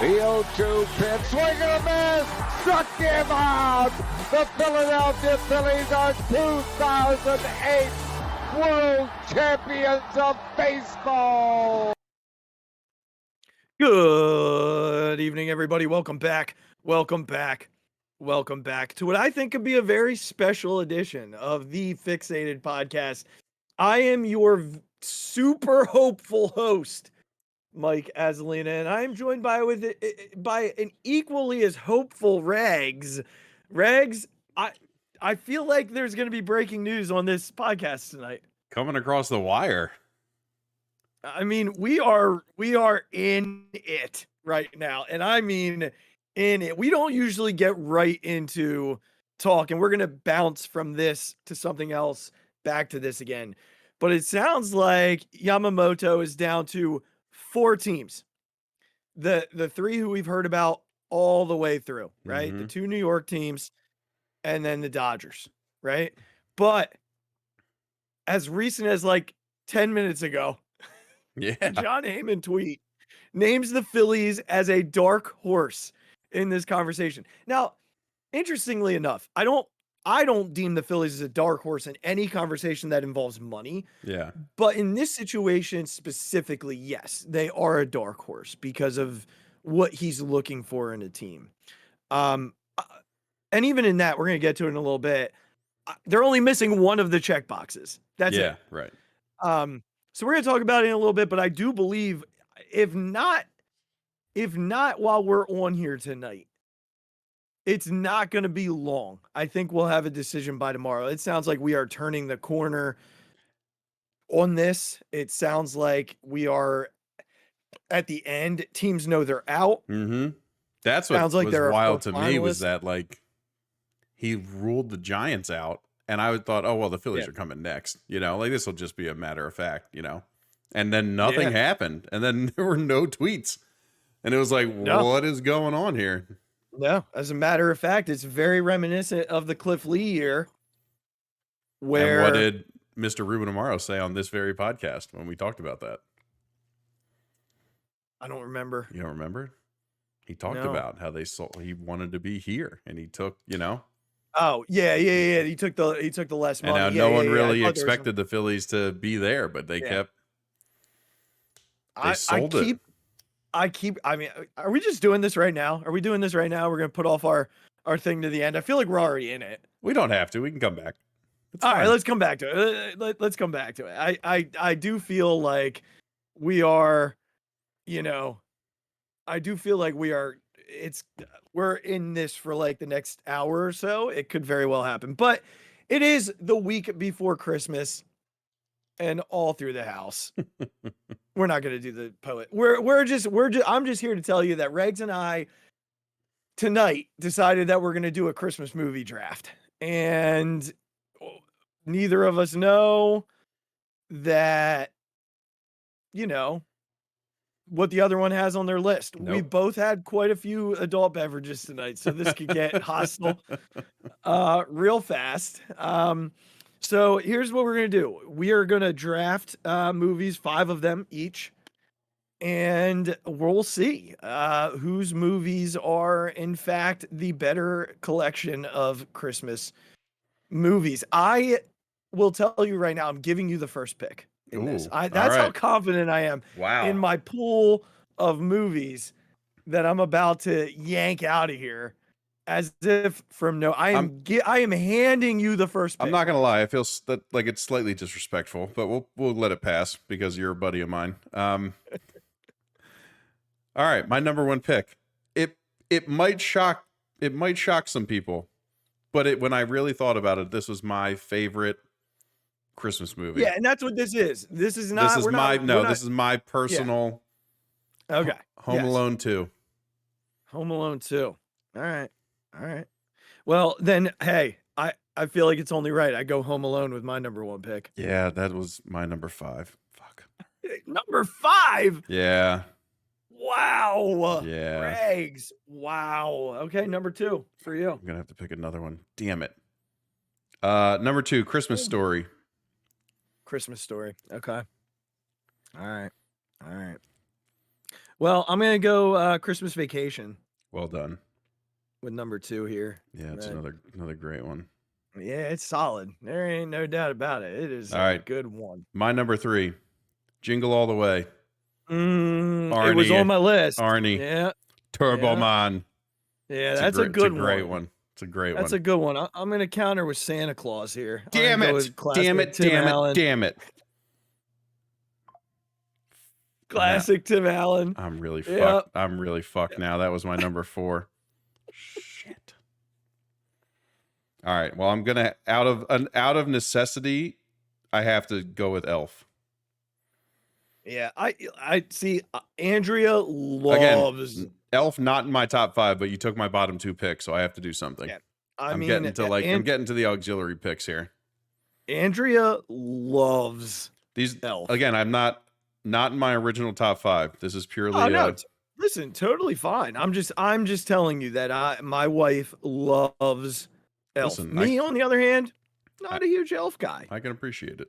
The 0-2 pitch, swing and a miss, struck him out. The Philadelphia Phillies are 2008 World Champions of Baseball. Good evening, everybody. Welcome back to what I think could be a very special edition of the Phixated podcast. I am your super hopeful host, Mike Azalina, and I am joined by an equally as hopeful Regz. Regz, I feel like there's going to be breaking news on this podcast tonight. Coming across the wire. I mean, we are in it right now, and I mean in it. We don't usually get right into talk, and we're going to bounce from this to something else, back to this again. But it sounds like Yamamoto is down to 4 teams. The 3 who we've heard about all the way through, right? Mm-hmm. The 2 New York teams and then the Dodgers, right? But as recent as like 10 minutes ago, John Heyman tweet names the Phillies as a dark horse in this conversation. Now, interestingly enough, I don't deem the Phillies as a dark horse in any conversation that involves money. Yeah. But in this situation specifically, yes, they are a dark horse because of what he's looking for in a team. And even in that, we're going to get to it in a little bit. They're only missing one of the check boxes. That's it. Yeah, right. So we're going to talk about it in a little bit, but I do believe if not while we're on here tonight, it's not going to be long. I think we'll have a decision by tomorrow. It sounds like we are turning the corner on this. It sounds like we are at the end. Teams know they're out. Mm-hmm. That's what sounds like was wild to me was that like he ruled the Giants out, and I thought, oh well, the Phillies are coming next. You know, like this will just be a matter of fact. You know, and then nothing happened, and then there were no tweets, and it was like, what is going on here? No, as a matter of fact, it's very reminiscent of the Cliff Lee year. Where and what did Mr. Ruben Amaro say on this very podcast when we talked about that? I don't remember. You don't remember? He talked about how he wanted to be here, and he took, you know. Oh yeah. He took the less money. And now no one really expected the Phillies to be there, but they kept. They sold it. I mean, are we just doing this right now? Are we doing this right now? We're gonna put off our thing to the end. I feel like we're already in it. We don't have to. We can come back. All right, let's come back to it. Let's come back to it. I do feel like we are, you know, I do feel like we're in this for like the next hour or so. It could very well happen, but it is the week before Christmas and all through the house. We're not going to do the poet. I'm just here to tell you that Regz and I tonight decided that we're going to do a Christmas movie draft, and neither of us know that, you know, what the other one has on their list. Nope. We both had quite a few adult beverages tonight, so this could get hostile real fast. So here's what we're going to do. We are going to draft movies, 5 of them each, and we'll see whose movies are, in fact, the better collection of Christmas movies. I will tell you right now, I'm giving you the first pick in this. That's how confident I am in my pool of movies that I'm about to yank out of here. As if from no, I am handing you the first pick. I'm not gonna lie, I feel like it's slightly disrespectful, but we'll let it pass because you're a buddy of mine. All right, my number 1 pick. It might shock some people, but when I really thought about it, this was my favorite Christmas movie. Yeah, and that's what this is. This is not. This is my personal. Yeah. Okay. Home Alone 2. Home Alone 2. All right. Well, then, hey, I feel like it's only right. I go Home Alone with my number 1 pick. Yeah, that was my number 5. Fuck. Number 5? Yeah. Wow. Yeah. Regz. Wow. Okay, number 2 for you. I'm going to have to pick another one. Damn it. Number 2, Christmas Story. Christmas Story. Okay. All right. Well, I'm gonna go Christmas Vacation Well done. with number 2 here. Yeah, it's Man, another great one. yeah, it's solid. There ain't no doubt about it. It is All a right. good one. My number 3, Jingle All the Way. It was on my list. Arnie. Yeah, Turbo yeah, Man. yeah. That's a good It's a great one. It's a great That's one. a good one. I'm gonna counter with Santa Claus here. Damn I'm gonna go it. with classic Damn it. Tim Damn Allen. it. Damn it. Classic Tim Allen. I'm really Yep. fucked. I'm really fucked now. That was my number 4. Shit. All right. Well, I'm gonna out of necessity, I have to go with Elf. Yeah, I see. Andrea loves. Again, Elf not in my top 5, but you took my bottom 2 picks, so I have to do something. Yeah, I'm getting to the auxiliary picks here. Andrea loves These Elf. Again, I'm not in my original top 5. This is purely. Oh no, listen, totally fine. I'm just telling you that my wife loves Elf. Listen, Me, on the other hand, not a huge Elf guy. I can appreciate it.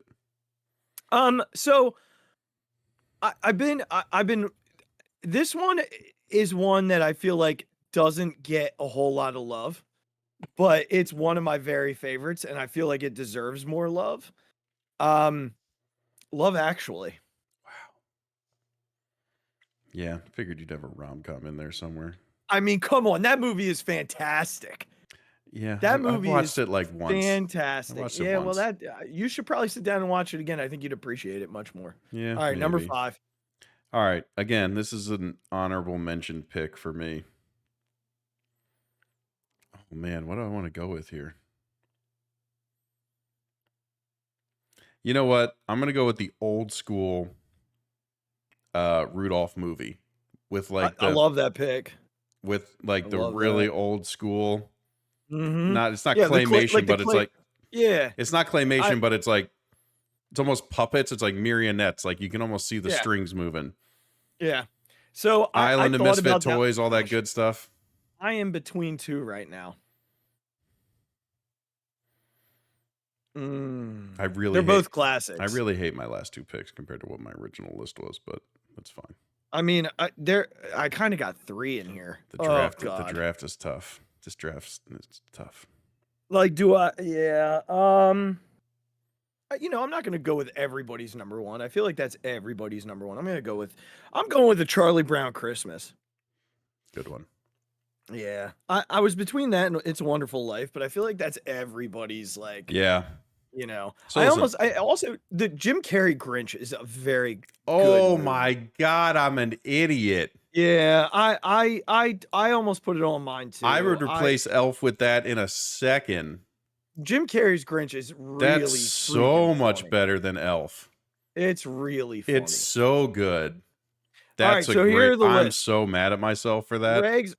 So I've been. This one is one that I feel like doesn't get a whole lot of love, but it's one of my very favorites, and I feel like it deserves more love. Love Actually. Wow. Yeah, figured you'd have a rom-com in there somewhere. I mean, come on, that movie is fantastic. Yeah, that movie I watched it like once. Fantastic. I watched it yeah, once. well, that you should probably sit down and watch it again. I think you'd appreciate it much more. Yeah. All right, maybe. number 5. All right. Again, this is an honorable mention pick for me. Oh man, what do I want to go with here? You know what? I'm gonna go with the old school Rudolph movie with like I love that pick. With like the really old school. Mm-hmm. It's not claymation, but it's like yeah. It's not claymation, but it's like it's almost puppets. It's like marionettes. Like you can almost see the strings moving. Yeah. So Island I of Misfit Toys, all that good stuff. I am between 2 right now. They're both classics. I really hate my last 2 picks compared to what my original list was, but that's fine. I mean, I kind of got 3 in here. The draft is tough. This draft's it's tough. Like, do I? Yeah. I'm not gonna go with everybody's number 1. I feel like that's everybody's number 1. I'm going with the Charlie Brown Christmas. Good one. Yeah. I was between that and It's a Wonderful Life, but I feel like that's everybody's like. Yeah. So the Jim Carrey Grinch is a very Oh good my God, I'm an idiot. Yeah, I almost put it on mine too. I would replace Elf with that in a second. Jim Carrey's Grinch is really That's so much funny. better than Elf. It's really funny. It's so good. That's great. I'm so mad at myself for that.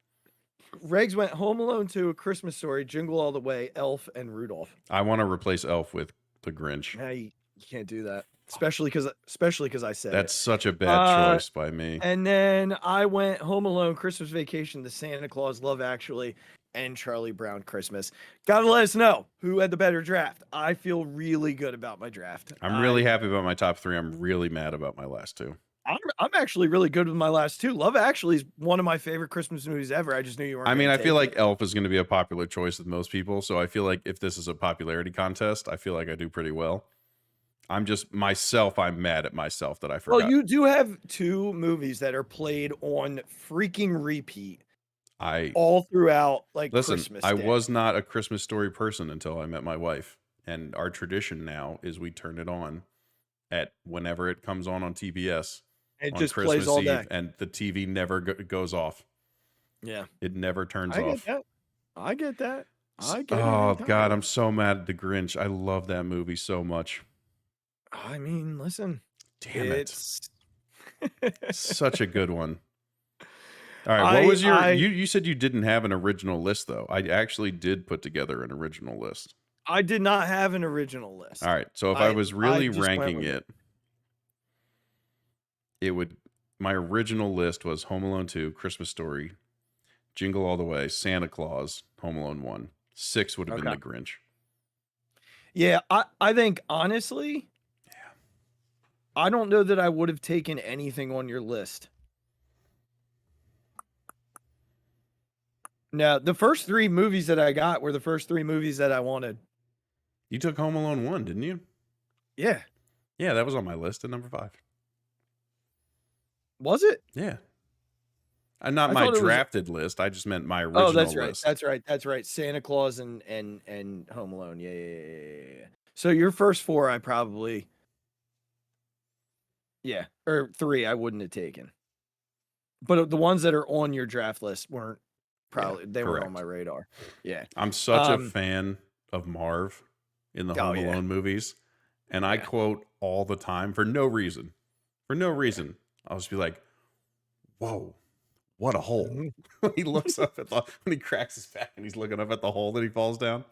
Regz went Home Alone 2, A Christmas Story, Jingle All the Way, Elf, and Rudolph. I want to replace Elf with the Grinch. Yeah, you can't do that. Especially because I said that's such a bad choice by me. And then I went Home Alone, Christmas Vacation, The Santa Claus, Love Actually, and Charlie Brown Christmas. Gotta let us know who had the better draft. I feel really good about my draft. I'm really happy about my top 3. I'm really mad about my last 2. I'm actually really good with my last 2. Love Actually is one of my favorite Christmas movies ever. I just knew you weren't. I mean, I feel like Elf is going to be a popular choice with most people. So I feel like if this is a popularity contest, I feel like I do pretty well. I'm mad at myself that I forgot. Well, you do have 2 movies that are played on freaking repeat. All throughout Christmas Day. I was not a Christmas Story person until I met my wife. And our tradition now is we turn it on at whenever it comes on TBS. It just Christmas plays all day. And the TV never goes off. Yeah. It never turns off. I get that. Oh, God, I'm so mad at the Grinch. I love that movie so much. I mean, listen. Damn it. Such a good one. All right, what was your... You said you didn't have an original list, though. I actually did put together an original list. I did not have an original list. All right, so if I was really ranking it, my original list was Home Alone 2, Christmas Story, Jingle All the Way, Santa Claus, Home Alone 1. 6 would have been the Grinch. Yeah, I think honestly, I don't know that I would have taken anything on your list. No, the first 3 movies that I got were the first 3 movies that I wanted. You took Home Alone 1, didn't you? Yeah. Yeah, that was on my list at number 5. Was it? Yeah. Not I my thought it was. drafted list. I just meant my Oh, original that's right. list. That's right. Santa Claus and Home Alone. Yeah. So your first 4, I probably. Yeah, or 3, I wouldn't have taken. But the ones that are on your draft list weren't probably they weren't on my radar. Yeah. I'm such a fan of Marv in the Home yeah. Alone movies, and I quote all the time for no reason. For no reason, I'll just be like, "Whoa, what a hole!" When he looks up at when he cracks his back and he's looking up at the hole that he falls down.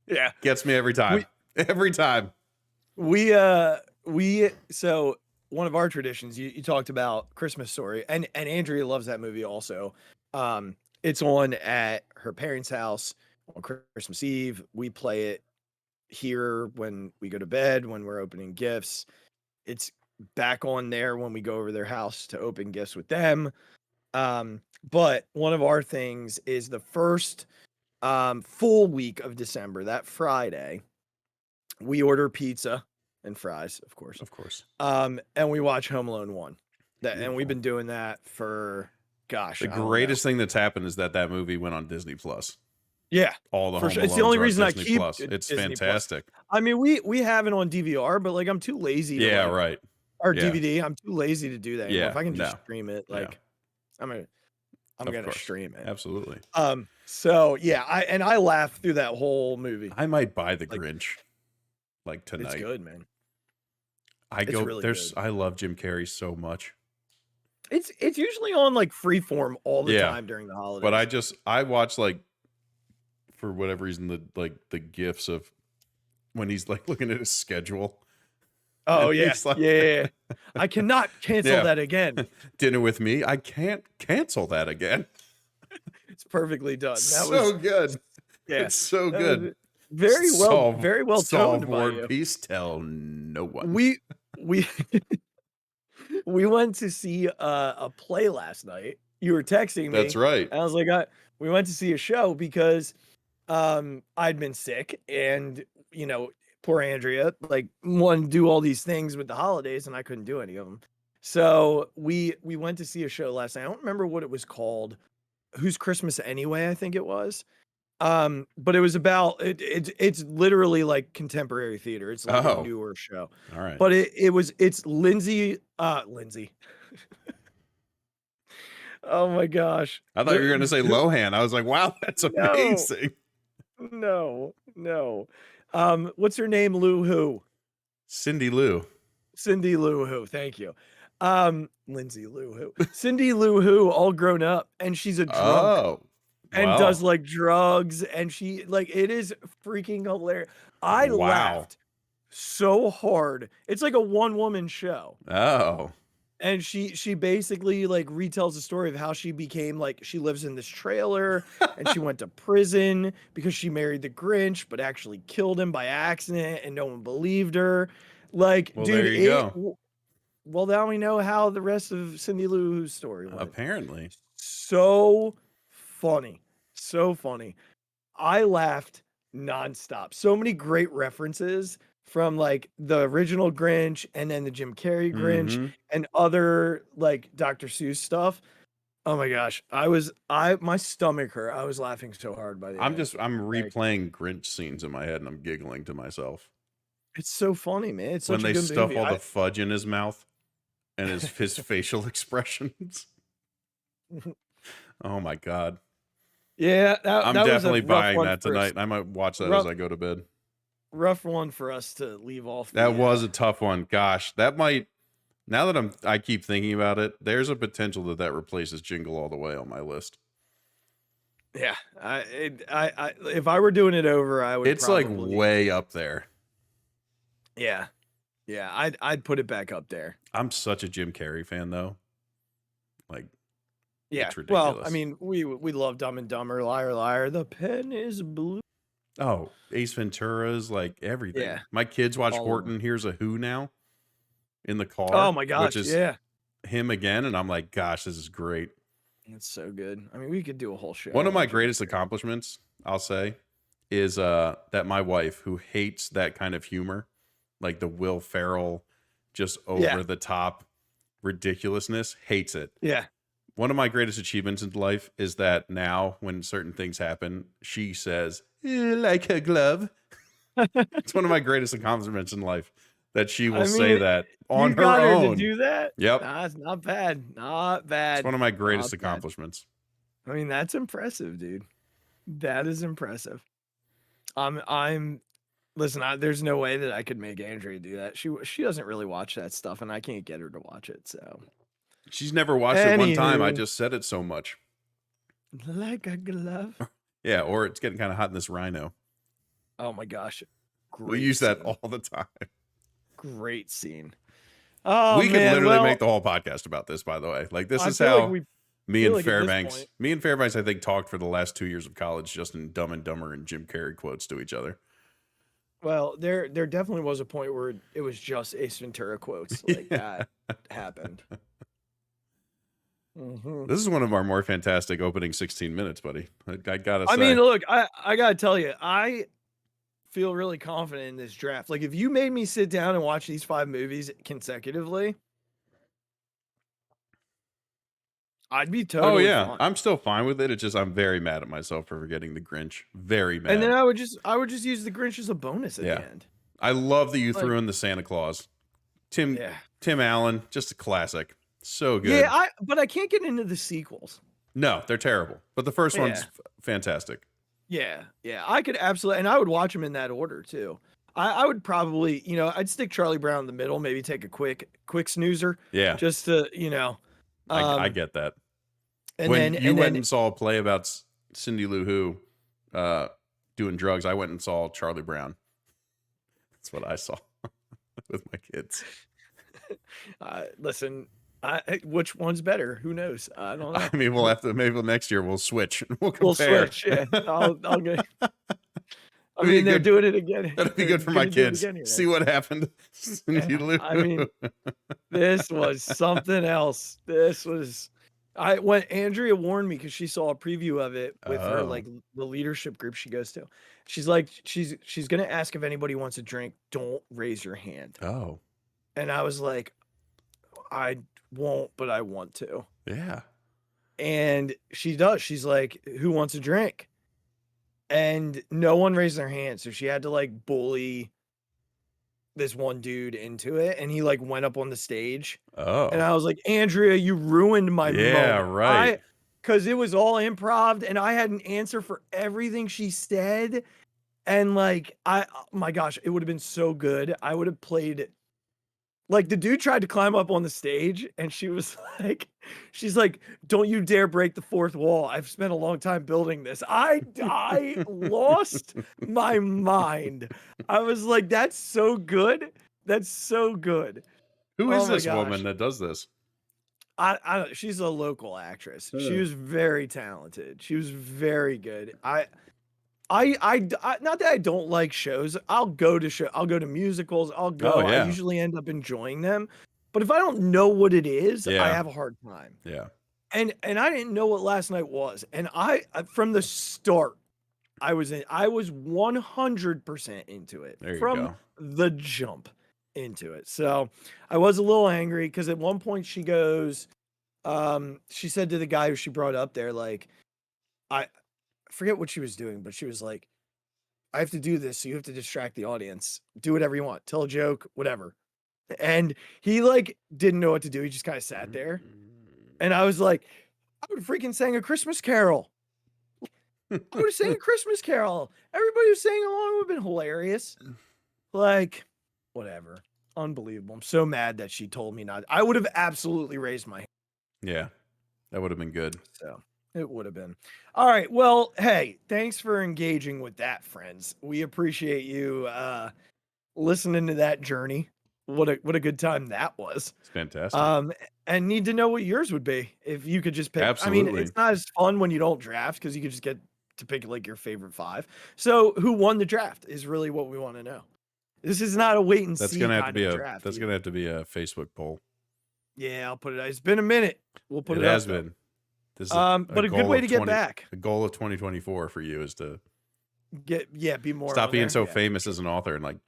Yeah, gets me every time. Every time. So one of our traditions, you talked about Christmas Story, and Andrea loves that movie also. It's on at her parents' house on Christmas Eve. We play it here when we go to bed, when we're opening gifts. It's back on there when we go over their house to open gifts with them. But one of our things is the first full week of December, that Friday, we order pizza and fries, of course. And we watch Home Alone 1. And we've been doing that for the greatest thing that's happened is that movie went on Disney Plus. Yeah, all the Home It's the only reason I keep Plus. It's Disney fantastic. Plus. I mean, we have it on DVR, but like I'm too lazy. Right. Or DVD. I'm too lazy to do that. Yeah, if I can just stream it, I'm gonna stream it. Absolutely. So yeah, I laughed through that whole movie. I might buy The Grinch tonight. It's good, man. I love Jim Carrey so much. It's usually on Freeform all the time during the holidays. But I watch for whatever reason the gifs of when he's looking at his schedule. Oh yeah, yeah. I cannot cancel that again. Dinner with me. I can't cancel that again. It's perfectly done. That was good. Yeah, it's so good. Very well toned by you. Peace. Tell no one. We went to see a play last night. You were texting me. That's right. And I was like, we went to see a show because I'd been sick, and poor Andrea wanted to do all these things with the holidays, and I couldn't do any of them. So we went to see a show last night. I don't remember what it was called. Who's Christmas Anyway? I think it was. But it was about it's literally contemporary theater. It's a newer show. All right. But it's Lindsay. Oh my gosh. I thought you were gonna say Lohan. I was like, wow, that's amazing. No. What's her name? Lou Who? Cindy Lou Who. Thank you. Lindsay Lou Who. Cindy Lou Who, all grown up, and she's a drunk. Oh. And does drugs, and she it is freaking hilarious. I laughed so hard. It's like a one-woman show. Oh. And she basically retells the story of how she became she lives in this trailer and she went to prison because she married the Grinch but actually killed him by accident and no one believed her. Well, dude, there you go. Well, now we know how the rest of Cindy Lou's story went. Apparently. So funny. I laughed nonstop. So many great references from the original Grinch and then the Jim Carrey Grinch and other Dr. Seuss stuff. Oh my gosh. My stomach hurt. I was laughing so hard by the end. I'm replaying Grinch scenes in my head and I'm giggling to myself. It's so funny, man. It's when such a they good stuff movie. all the fudge in his mouth and his facial expressions. Oh my God. Yeah. I'm definitely buying that tonight. I might watch that as I go to bed. Rough one for us to leave off. That was a tough one. Gosh, that might. Now that I keep thinking about it, there's a potential that replaces Jingle All the Way on my list. Yeah, I if I were doing it over, I would. It's probably, way up there. Yeah, I'd put it back up there. I'm such a Jim Carrey fan, though. Yeah. It's ridiculous. Well, I mean, we love Dumb and Dumber, Liar Liar. The pen is blue. Oh, Ace Ventura's everything. Yeah. My kids watch Horton Hears a Who now in the car. Oh my gosh, which is him again, and I'm like, gosh, this is great. It's so good. I mean, we could do a whole show. One of my on greatest Jim Carrey. accomplishments, I'll say, is that my wife, who hates that kind of humor, like the Will Ferrell, just over the top ridiculousness, hates it. Yeah. One of my greatest achievements in life is that now, when certain things happen, she says, like a glove. It's one of my greatest accomplishments in life that she will say that on you her got her own. to do that? Yep. Nah, it's not bad. Not bad. It's one of my greatest Not bad. accomplishments. I mean, that's impressive, dude. That is impressive. Listen, there's no way that I could make Andrea do that. She doesn't really watch that stuff, and I can't get her to watch it. So She's never watched it one time. I Anywho. just said it so much. like a glove. Yeah, or it's getting kind of hot in this rhino. Oh my gosh. We use that scene. all the time. Great scene. Oh, We could literally make the whole podcast about this, by the way. Like, this is how me and Fairbanks, I think, talked for the last 2 years of college, just in Dumb and Dumber and Jim Carrey quotes to each other. Well, there definitely was a point where it was just Ace Ventura quotes. Like, that happened. Mm-hmm. This is one of our more fantastic opening 16 minutes, buddy. I gotta say. I mean, look, I gotta tell you, I feel really confident in this draft. Like, if you made me sit down and watch these 5 movies consecutively, I'd be totally fine. I'm still fine with it. It's just I'm very mad at myself for forgetting the Grinch. Very mad. And then I would just use the Grinch as a bonus at the end. I love that you threw in the Santa Claus. Tim Allen, just a classic. So good. Yeah, but I can't get into the sequels. No, they're terrible. But the first one's fantastic. Yeah, I could absolutely, and I would watch them in that order too. I would probably, I'd stick Charlie Brown in the middle, maybe take a quick snoozer. Yeah. Just to, I get that. And when then you went and saw a play about Cindy Lou Who doing drugs, I went and saw Charlie Brown. That's what I saw with my kids. Listen, which one's better? Who knows? I don't know. I mean, we'll have to, maybe next year we'll switch. We'll switch. Yeah. I'll get. I mean, they're doing it again. That'd be good for my kids. See what happened. I mean, this was something else. When Andrea warned me, because she saw a preview of it with her, like, the leadership group she goes to. She's like, she's gonna ask if anybody wants a drink. Don't raise your hand. Oh. And I was like, I won't, but I want to. Yeah. And she does. She's like, who wants a drink? And no one raised their hand. So she had to, like, bully this one dude into it. And he, like, went up on the stage. Oh. And I was like, Andrea, you ruined my moment. Yeah, right. Because it was all improv and I had an answer for everything she said. And, like, oh my gosh, it would have been so good. I would have played. Like, the dude tried to climb up on the stage and she's like, don't you dare break the fourth wall. I've spent a long time building this. I lost my mind. I was like, that's so good. That's so good. Who is this woman that does this? She's a local actress. She was very talented. She was very good. Not that I don't like shows. I'll go to musicals. I usually end up enjoying them. But if I don't know what it is, I have a hard time. Yeah. And I didn't know what last night was. And I from the start, I was 100% into it. There you from go. The jump into it. So I was a little angry because at one point she goes, she said to the guy who she brought up there, like, I forget what she was doing, but she was like, I have to do this, so you have to distract the audience. Do whatever you want. Tell a joke, whatever. And he, like, didn't know what to do. He just kind of sat there. And I was like, I would have freaking sang a Christmas carol. I would have sang a Christmas carol. Everybody was singing along. It would have been hilarious. Like, whatever. Unbelievable. I'm so mad that she told me not. I would have absolutely raised my hand. Yeah, that would have been good. So it would have been. All right. Well, hey, thanks for engaging with that, friends. We appreciate you listening to that journey. What a good time that was. It's fantastic. And need to know what yours would be if you could just pick. Absolutely. I mean, it's not as fun when you don't draft because you could just get to pick like your favorite 5. So who won the draft is really what we want to know. This is not a wait and see kind of draft. That's gonna have to be a Facebook poll. Yeah, I'll put it. It's been a minute. We'll put it. It has been. This is But a good goal way of to get back. The goal of 2024 for you is to Be more. stop on being there. so Yeah. famous as an author and like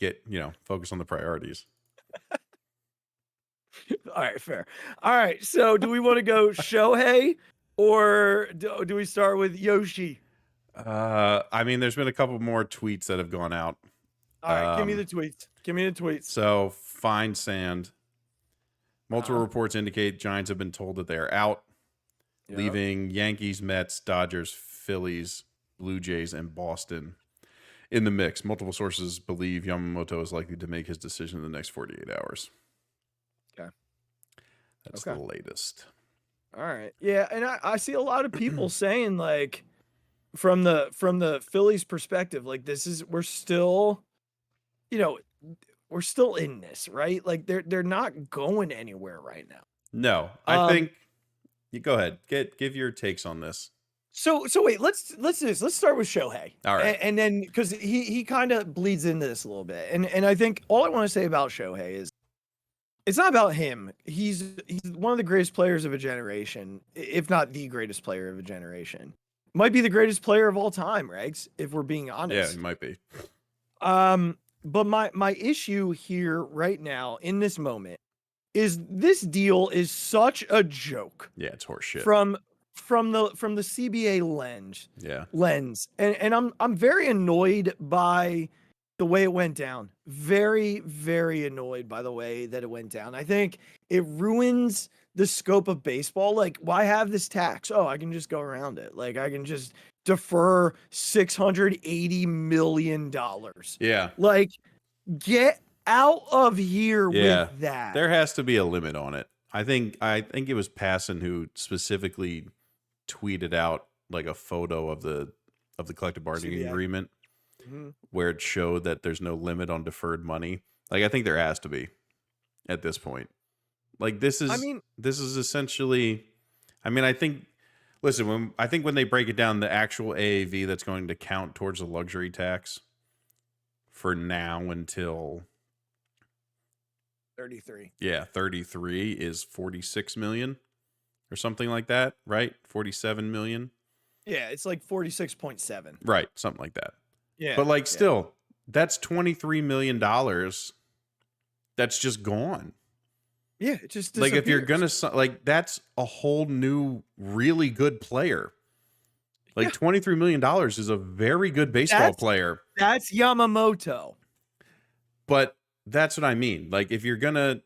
focus on the priorities. All right, fair. All right, so do we want to go Shohei or do we start with Yoshi? I mean, there's been a couple more tweets that have gone out. All right, give me the tweets. So Fine Sand. Multiple reports indicate Giants have been told that they are out, leaving Yankees, Mets, Dodgers, Phillies, Blue Jays, and Boston in the mix. Multiple sources believe Yamamoto is likely to make his decision in the next 48 hours. Okay. That's the latest. All right. Yeah, and I see a lot of people saying like from the Phillies perspective, like we're still, we're still in this, right? Like they're not going anywhere right now. No, I think you go ahead. Give your takes on this. So wait, let's do this. Let's start with Shohei. All right. And then because he kind of bleeds into this a little bit. And I think all I want to say about Shohei is it's not about him. He's one of the greatest players of a generation, if not the greatest player of a generation. Might be the greatest player of all time, Regs, if we're being honest. Yeah, he might be. But my issue here right now in this moment is this deal is such a joke. Yeah, it's horseshit. From the CBA lens. Yeah. And I'm very annoyed by the way it went down. Very, very annoyed by the way that it went down. I think it ruins the scope of baseball. Like, why have this tax? Oh, I can just go around it. Like, I can just defer $680 million. Yeah. Like, get out of here with that. There has to be a limit on it. I think it was Passon who specifically tweeted out like a photo of the collective bargaining agreement where it showed that there's no limit on deferred money. Like, I think there has to be at this point. Like, this is essentially, I think when they break it down, the actual AAV that's going to count towards the luxury tax for now until 33. Yeah, 33 is 46 million or something like that, right? 47 million. Yeah, it's like 46.7. Right, something like that. Yeah. But like still, that's $23 million that's just gone. Yeah, it just like if you're disappears. gonna like that's a whole new really good player. Like $23 million is a very good baseball player. That's Yamamoto. But that's what I mean. Like if you're gonna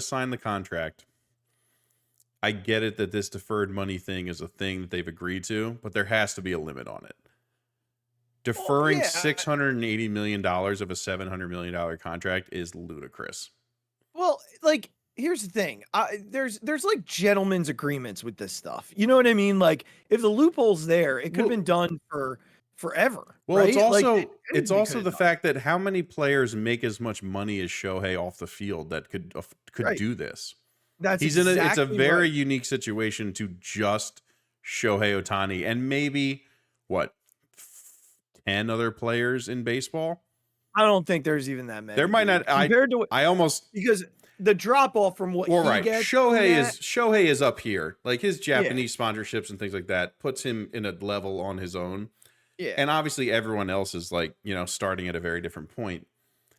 sign the contract, I get it that this deferred money thing is a thing that they've agreed to, but there has to be a limit on it. Deferring $680 million of a $700 million contract is ludicrous. Well, like, here's the thing. There's like gentlemen's agreements with this stuff. You know what I mean? Like, if the loophole's there, it could have been done for forever. Well, right? it's also like, it's also the fact that how many players make as much money as Shohei off the field that could do this. It's a very unique situation to just Shohei Ohtani and maybe 10 other players in baseball. I don't think there's even that many. There might not. Because the drop off from what he gets. Shohei is up here. Like his Japanese sponsorships and things like that puts him in a level on his own. Yeah. And obviously everyone else is like, starting at a very different point.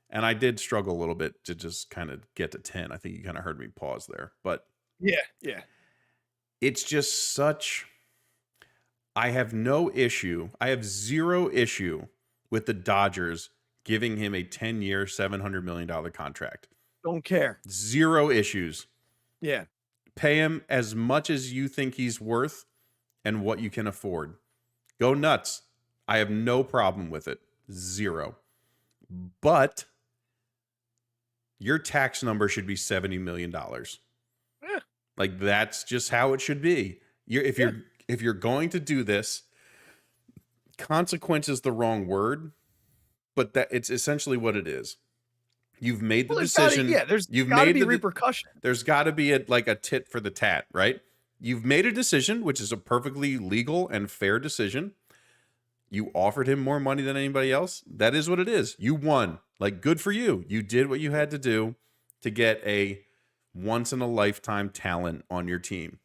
And I did struggle a little bit to just kind of get to 10. I think you kind of heard me pause there. But yeah. It's just such. I have zero issue with the Dodgers giving him a 10-year, $700 million contract. Don't care. Zero issues. Yeah. Pay him as much as you think he's worth and what you can afford. Go nuts. I have no problem with it. Zero. But your tax number should be $70 million. Yeah. Like that's just how it should be. If you're going to do this, consequence is the wrong word, but that it's essentially what it is. You've made the decision. There's got to be repercussion. There's got to be a tit for the tat, right? You've made a decision, which is a perfectly legal and fair decision. You offered him more money than anybody else. That is what it is. You won. Like, good for you. You did what you had to do to get a once-in-a-lifetime talent on your team.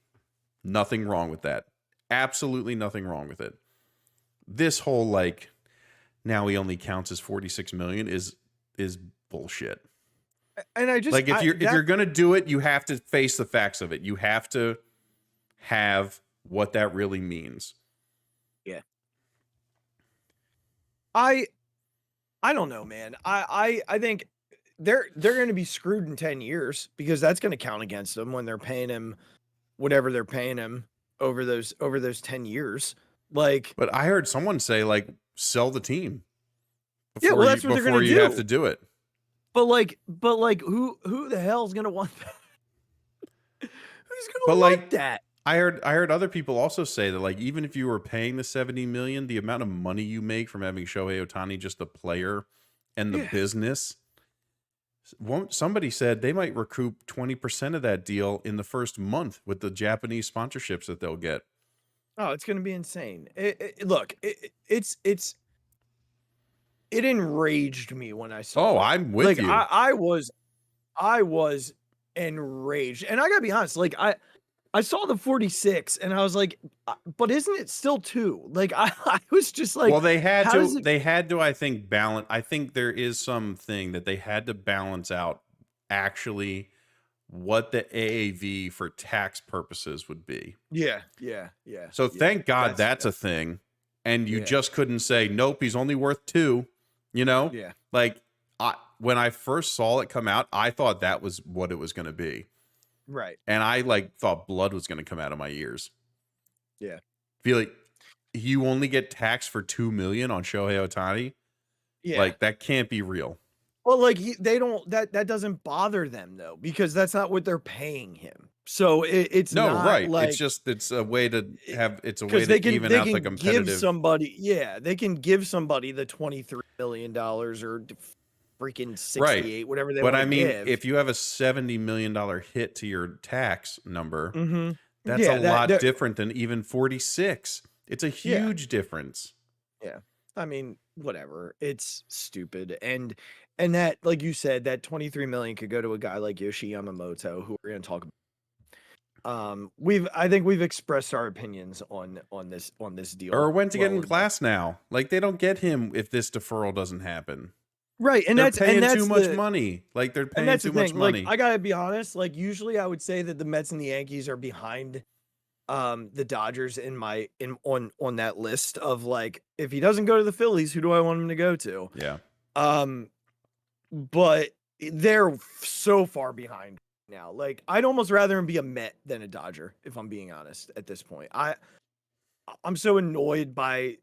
Nothing wrong with that. Absolutely nothing wrong with it. This whole like now he only counts as 46 million is bullshit. And I just Like if you're gonna do it, you have to face the facts of it. You have to have what that really means. Yeah. I don't know, man. I think they're going to be screwed in 10 years because that's going to count against them when they're paying him whatever they're paying him over those 10 years. Like, but I heard someone say like sell the team yeah, well, that's what they're going to do. Have to do it. But like who the hell's going to want that? Who's going to want that? I heard other people also say that like even if you were paying the 70 million, the amount of money you make from having Shohei Ohtani just the player and the business, somebody said they might recoup 20% of that deal in the first month with the Japanese sponsorships that they'll get. Oh, it's going to be insane. Look, it enraged me when I saw. Oh, I'm with you. I was enraged, and I gotta be honest. Like I saw the 46 and I was like, but isn't it still 2? Like I was just like, well, they had to, I think, balance. I think there is something that they had to balance out actually what the AAV for tax purposes would be. Yeah. So thank God that's a thing. And you just couldn't say, nope, he's only worth 2, you know? Yeah. Like when I first saw it come out, I thought that was what it was going to be. Right. And I like thought blood was going to come out of my ears. Yeah. Feel like you only get taxed for 2 million on Shohei Ohtani. Yeah. Like that can't be real. Well, like they don't, that doesn't bother them though, because that's not what they're paying him. So it's no, not right. Like, it's a way to have, it's a way to even out the competitive. They can give somebody the $23 million or freaking 68, whatever they want to give. But I mean, if you have a $70 million hit to your tax number, that's a lot different than even 46. It's a huge difference. Yeah. I mean, whatever. It's stupid. And that, like you said, that 23 million could go to a guy like Yoshi Yamamoto, who we're going to talk about. I think we've expressed our opinions on this deal. Or when to get in Glass now. Like they don't get him if this deferral doesn't happen. Right, and they're that's paying that's too much money. Like they're paying too much money. Like I gotta be honest. Like usually, I would say that the Mets and the Yankees are behind the Dodgers on that list of like, if he doesn't go to the Phillies, who do I want him to go to? Yeah. But they're so far behind now. Like I'd almost rather him be a Met than a Dodger, if I'm being honest. At this point, I'm so annoyed by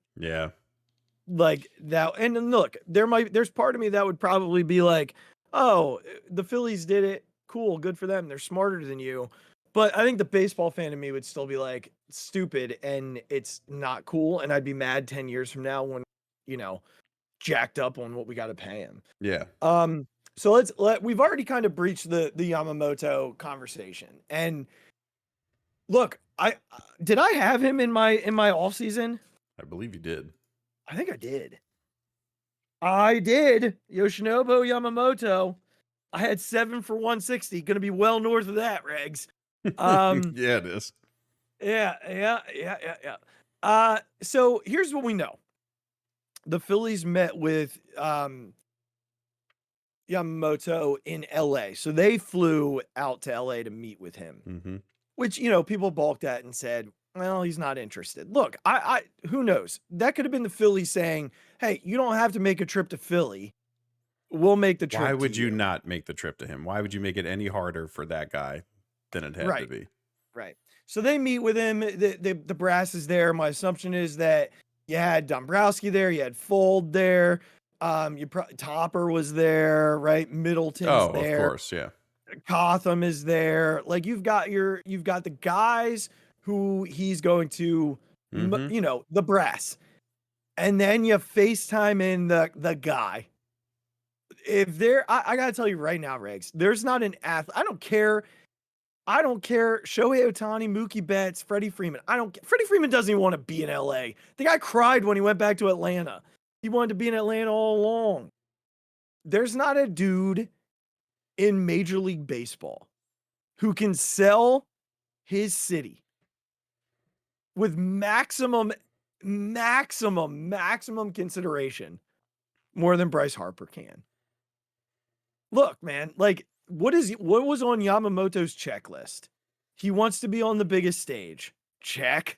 like that. And look, there's part of me that would probably be like, oh, the Phillies did it. Cool. Good for them. They're smarter than you. But I think the baseball fan in me would still be like, stupid. And it's not cool. And I'd be mad 10 years from now when, jacked up on what we got to pay him. Yeah. So we've already kind of breached the Yamamoto conversation. And look, did I have him in my off season? I believe you did. I think I did. Yoshinobu Yamamoto. I had 7 for 160. Going to be well north of that, Regz. Yeah, it is. Yeah. So here's what we know. The Phillies met with Yamamoto in LA. So they flew out to LA to meet with him, which, people balked at and said, well, he's not interested. Look, who knows? That could have been the Phillies saying, hey, you don't have to make a trip to Philly. We'll make the trip. Why would you not make the trip to him? Why would you make it any harder for that guy than it had to be? Right. So they meet with him. The brass is there. My assumption is that you had Dombrowski there. You had Fold there. Topper was there, right? Middleton's there. Of course, yeah. Cotham is there. Like you've got the guys who he's going to, the brass. And then you FaceTime in the guy. I gotta tell you right now, Regz, there's not an athlete. I don't care. Shohei Ohtani, Mookie Betts, Freddie Freeman. Freddie Freeman doesn't even want to be in LA. The guy cried when he went back to Atlanta. He wanted to be in Atlanta all along. There's not a dude in Major League Baseball who can sell his city with maximum consideration more than Bryce Harper can. Look, man, like what was on Yamamoto's checklist? He wants to be on the biggest stage. Check.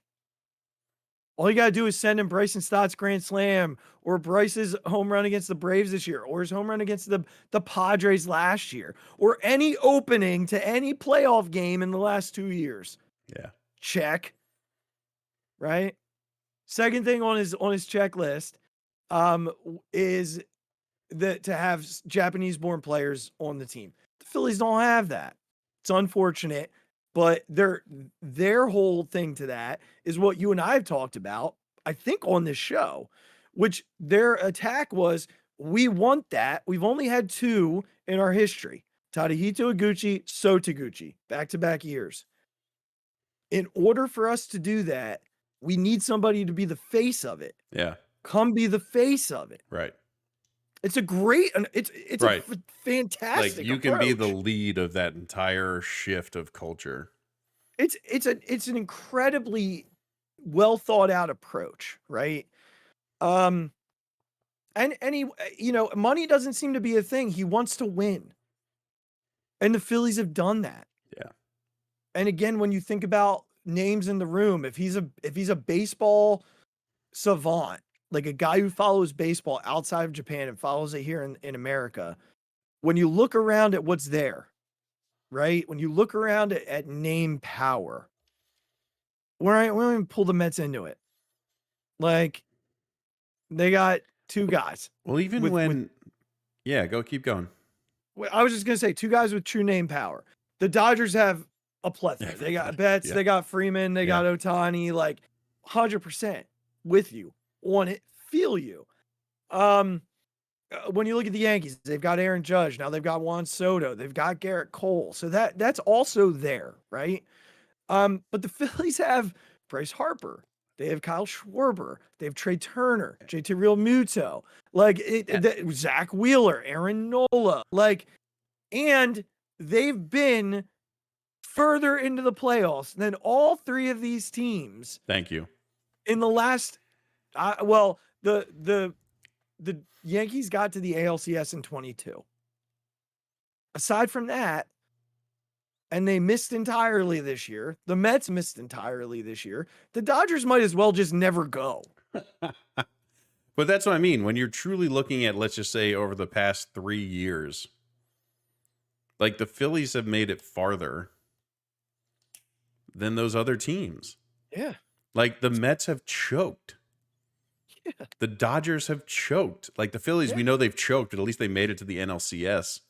All you got to do is send him Bryson Stott's grand slam or Bryce's home run against the Braves this year or his home run against the Padres last year or any opening to any playoff game in the last 2 years. Yeah. Check. Right? Second thing on his checklist is to have Japanese born players on the team. The Phillies don't have that. It's unfortunate. But their whole thing to that is what you and I have talked about, I think, on this show, which their attack was, we want that. We've only had 2 in our history. Tadahito Iguchi, So Taguchi, back-to-back years. In order for us to do that, we need somebody to be the face of it. Yeah. Come be the face of it. Right. It's a great, it's right. a fantastic like you approach. can be the lead of that entire shift of culture. It's an incredibly well thought out approach, right? And he, money doesn't seem to be a thing. He wants to win. And the Phillies have done that. Yeah. And again, when you think about names in the room, if he's a baseball savant, like a guy who follows baseball outside of Japan and follows it here in America, when you look around at what's there, right? When you look around at name power, we don't even pull the Mets into it. Like, they got 2 guys. Well, even keep going. I was just going to say 2 guys with true name power. The Dodgers have a plethora. They got Betts, they got Freeman, they got Ohtani, like 100% with you on it, feel you. When you look at the Yankees, they've got Aaron Judge. Now they've got Juan Soto. They've got Garrett Cole. So that's also there, right? But the Phillies have Bryce Harper. They have Kyle Schwarber. They have Trey Turner, JT Realmuto, Zach Wheeler, Aaron Nola, and they've been further into the playoffs than all 3 of these teams. Thank you. In the last, the Yankees got to the ALCS in 22. Aside from that, and they missed entirely this year. The Mets missed entirely this year. The Dodgers might as well just never go. But that's what I mean. When you're truly looking at, let's just say, over the past 3 years, like the Phillies have made it farther than those other teams. Yeah. Like the Mets have choked. Yeah. The Dodgers have choked. Like the Phillies, we know they've choked, but at least they made it to the NLCS.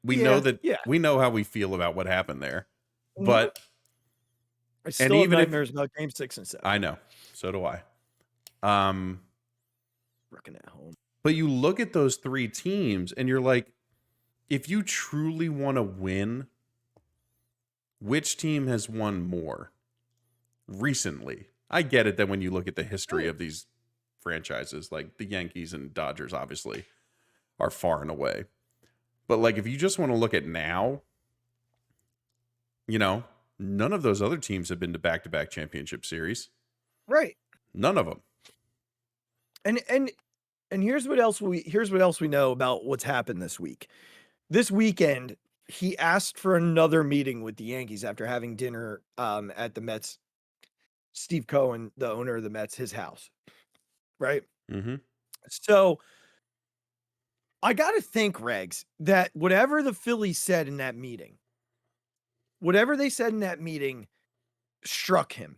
We know how we feel about what happened there. But I still have nightmares about game 6 and 7. I know. So do I. Working at home. But you look at those 3 teams and you're like, if you truly want to win, which team has won more recently? I get it that when you look at the history of these franchises, like the Yankees and Dodgers obviously are far and away. But like if you just want to look at now, none of those other teams have been to back-to-back championship series. Right. None of them. And here's what else we know about what's happened this week. This weekend, he asked for another meeting with the Yankees after having dinner at the Mets. Steve Cohen, the owner of the Mets, his house. Right? Mm-hmm. So I got to think, Regz, that whatever the Phillies said in that meeting, whatever they said in that meeting struck him.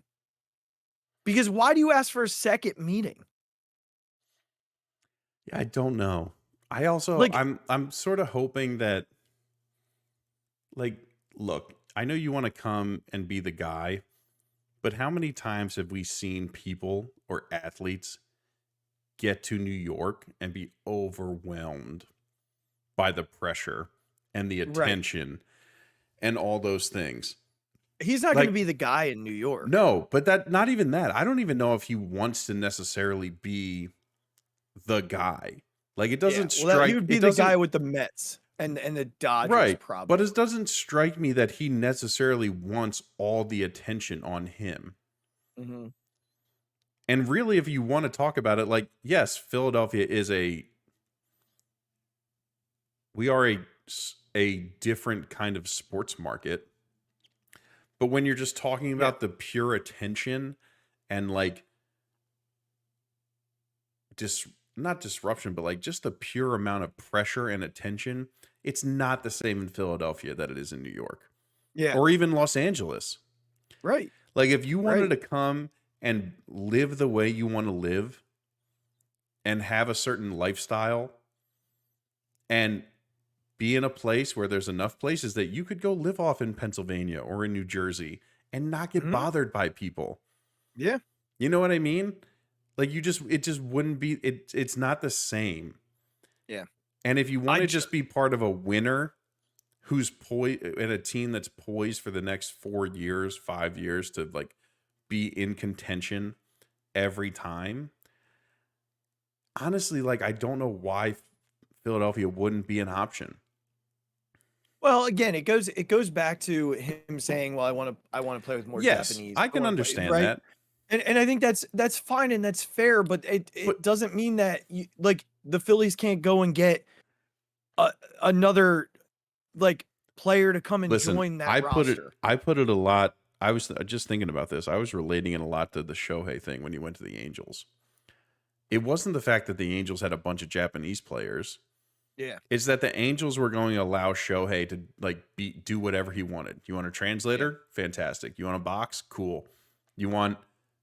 Because why do you ask for a second meeting? Yeah, I don't know. I also, I'm sort of hoping that, look, I know you want to come and be the guy, but how many times have we seen people or athletes get to New York and be overwhelmed by the pressure and the attention and all those things? He's not going to be the guy in New York. No, but not even that. I don't even know if he wants to necessarily be the guy. Like it doesn't strike. He would be the guy with the Mets and the Dodgers, probably. But it doesn't strike me that he necessarily wants all the attention on him. Mm-hmm. And really, if you want to talk about it, like, yes, Philadelphia is we are a different kind of sports market. But when you're just talking about the pure attention and like not disruption, but like just the pure amount of pressure and attention, it's not the same in Philadelphia that it is in New York. Yeah. Or even Los Angeles. Right. Like if you wanted to come and live the way you want to live and have a certain lifestyle and be in a place where there's enough places that you could go live off in Pennsylvania or in New Jersey and not get bothered by people. Yeah. You know what I mean? Like it just wouldn't be, it's not the same. Yeah. And if you want to just be part of a winner who's poised in a team that's poised for the next 4 years, 5 years to like be in contention every time, honestly, like I don't know why Philadelphia wouldn't be an option. Well, again, it goes back to him saying, "Well, I want to play with more Japanese." I can understand that. And I think that's fine and that's fair, but it doesn't mean that like the Phillies can't go and get another like player to come and join that roster. I put it a lot. I was just thinking about this. I was relating it a lot to the Shohei thing when he went to the Angels. It wasn't the fact that the Angels had a bunch of Japanese players. Yeah. It's that the Angels were going to allow Shohei to like do whatever he wanted. You want a translator? Yeah. Fantastic. You want a box? Cool. You want,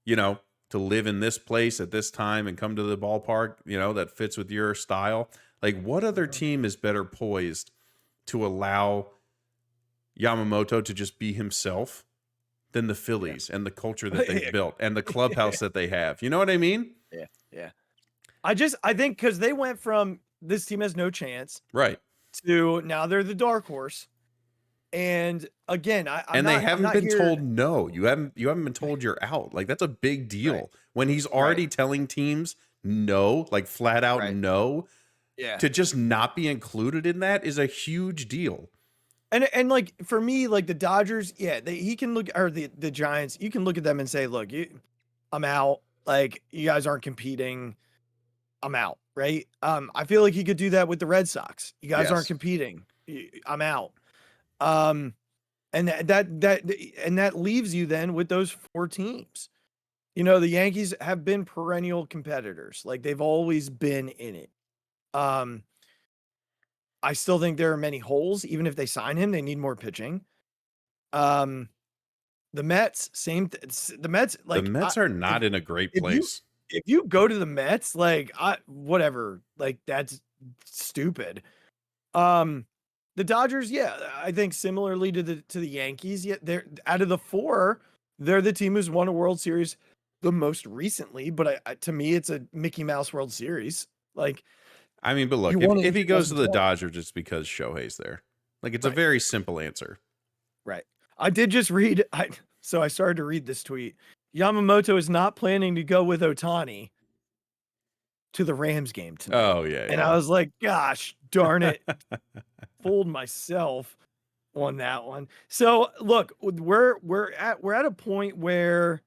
to live in this place at this time and come to the ballpark, that fits with your style. Like what other team is better poised to allow Yamamoto to just be himself than the Phillies and the culture that they built and the clubhouse that they have? You know what I mean? Yeah. Yeah. I think because they went from this team has no chance, right, to now they're the dark horse, and again, they haven't been told no. You haven't been told you're out. Like that's a big deal when he's already telling teams no, like flat out no. Yeah, to just not be included in that is a huge deal. And like for me, like the Dodgers, he can look, or the Giants, you can look at them and say, look, I'm out. Like you guys aren't competing. I'm out, right? I feel like he could do that with the Red Sox. You guys aren't competing. I'm out. And that leaves you then with those 4 teams. The Yankees have been perennial competitors. Like they've always been in it. I still think there are many holes. Even if they sign him, they need more pitching. The Mets, the Mets, like the Mets are not in a great place. If you go to the Mets, like whatever, like that's stupid. The Dodgers, I think similarly to the Yankees, they're out of the 4, they're the team who's won a World Series the most recently. But to me, it's a Mickey Mouse World Series. Like, I mean, but look, if he goes to the Dodgers, just because Shohei's there, like it's a very simple answer. Right. I did just read. So I started to read this tweet. Yamamoto is not planning to go with Ohtani to the Rams game tonight. Oh yeah. And I was like, gosh, darn it. Fooled myself on that one. So look, we're at a point where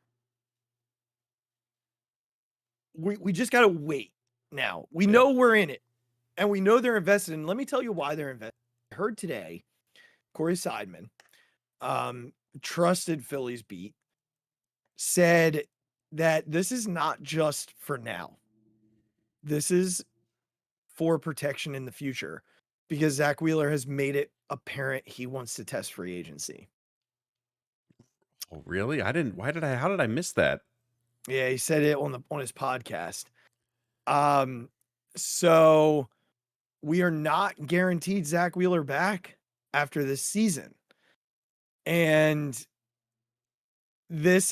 we just gotta wait now. We know we're in it and we know they're invested. And let me tell you why they're invested. I heard today, Corey Seidman, trusted Phillies beat, said that this is not just for now. This is for protection in the future because Zach Wheeler has made it apparent he wants to test free agency. Oh, really? How did I miss that? Yeah, he said it on his podcast. So we are not guaranteed Zach Wheeler back after this season. And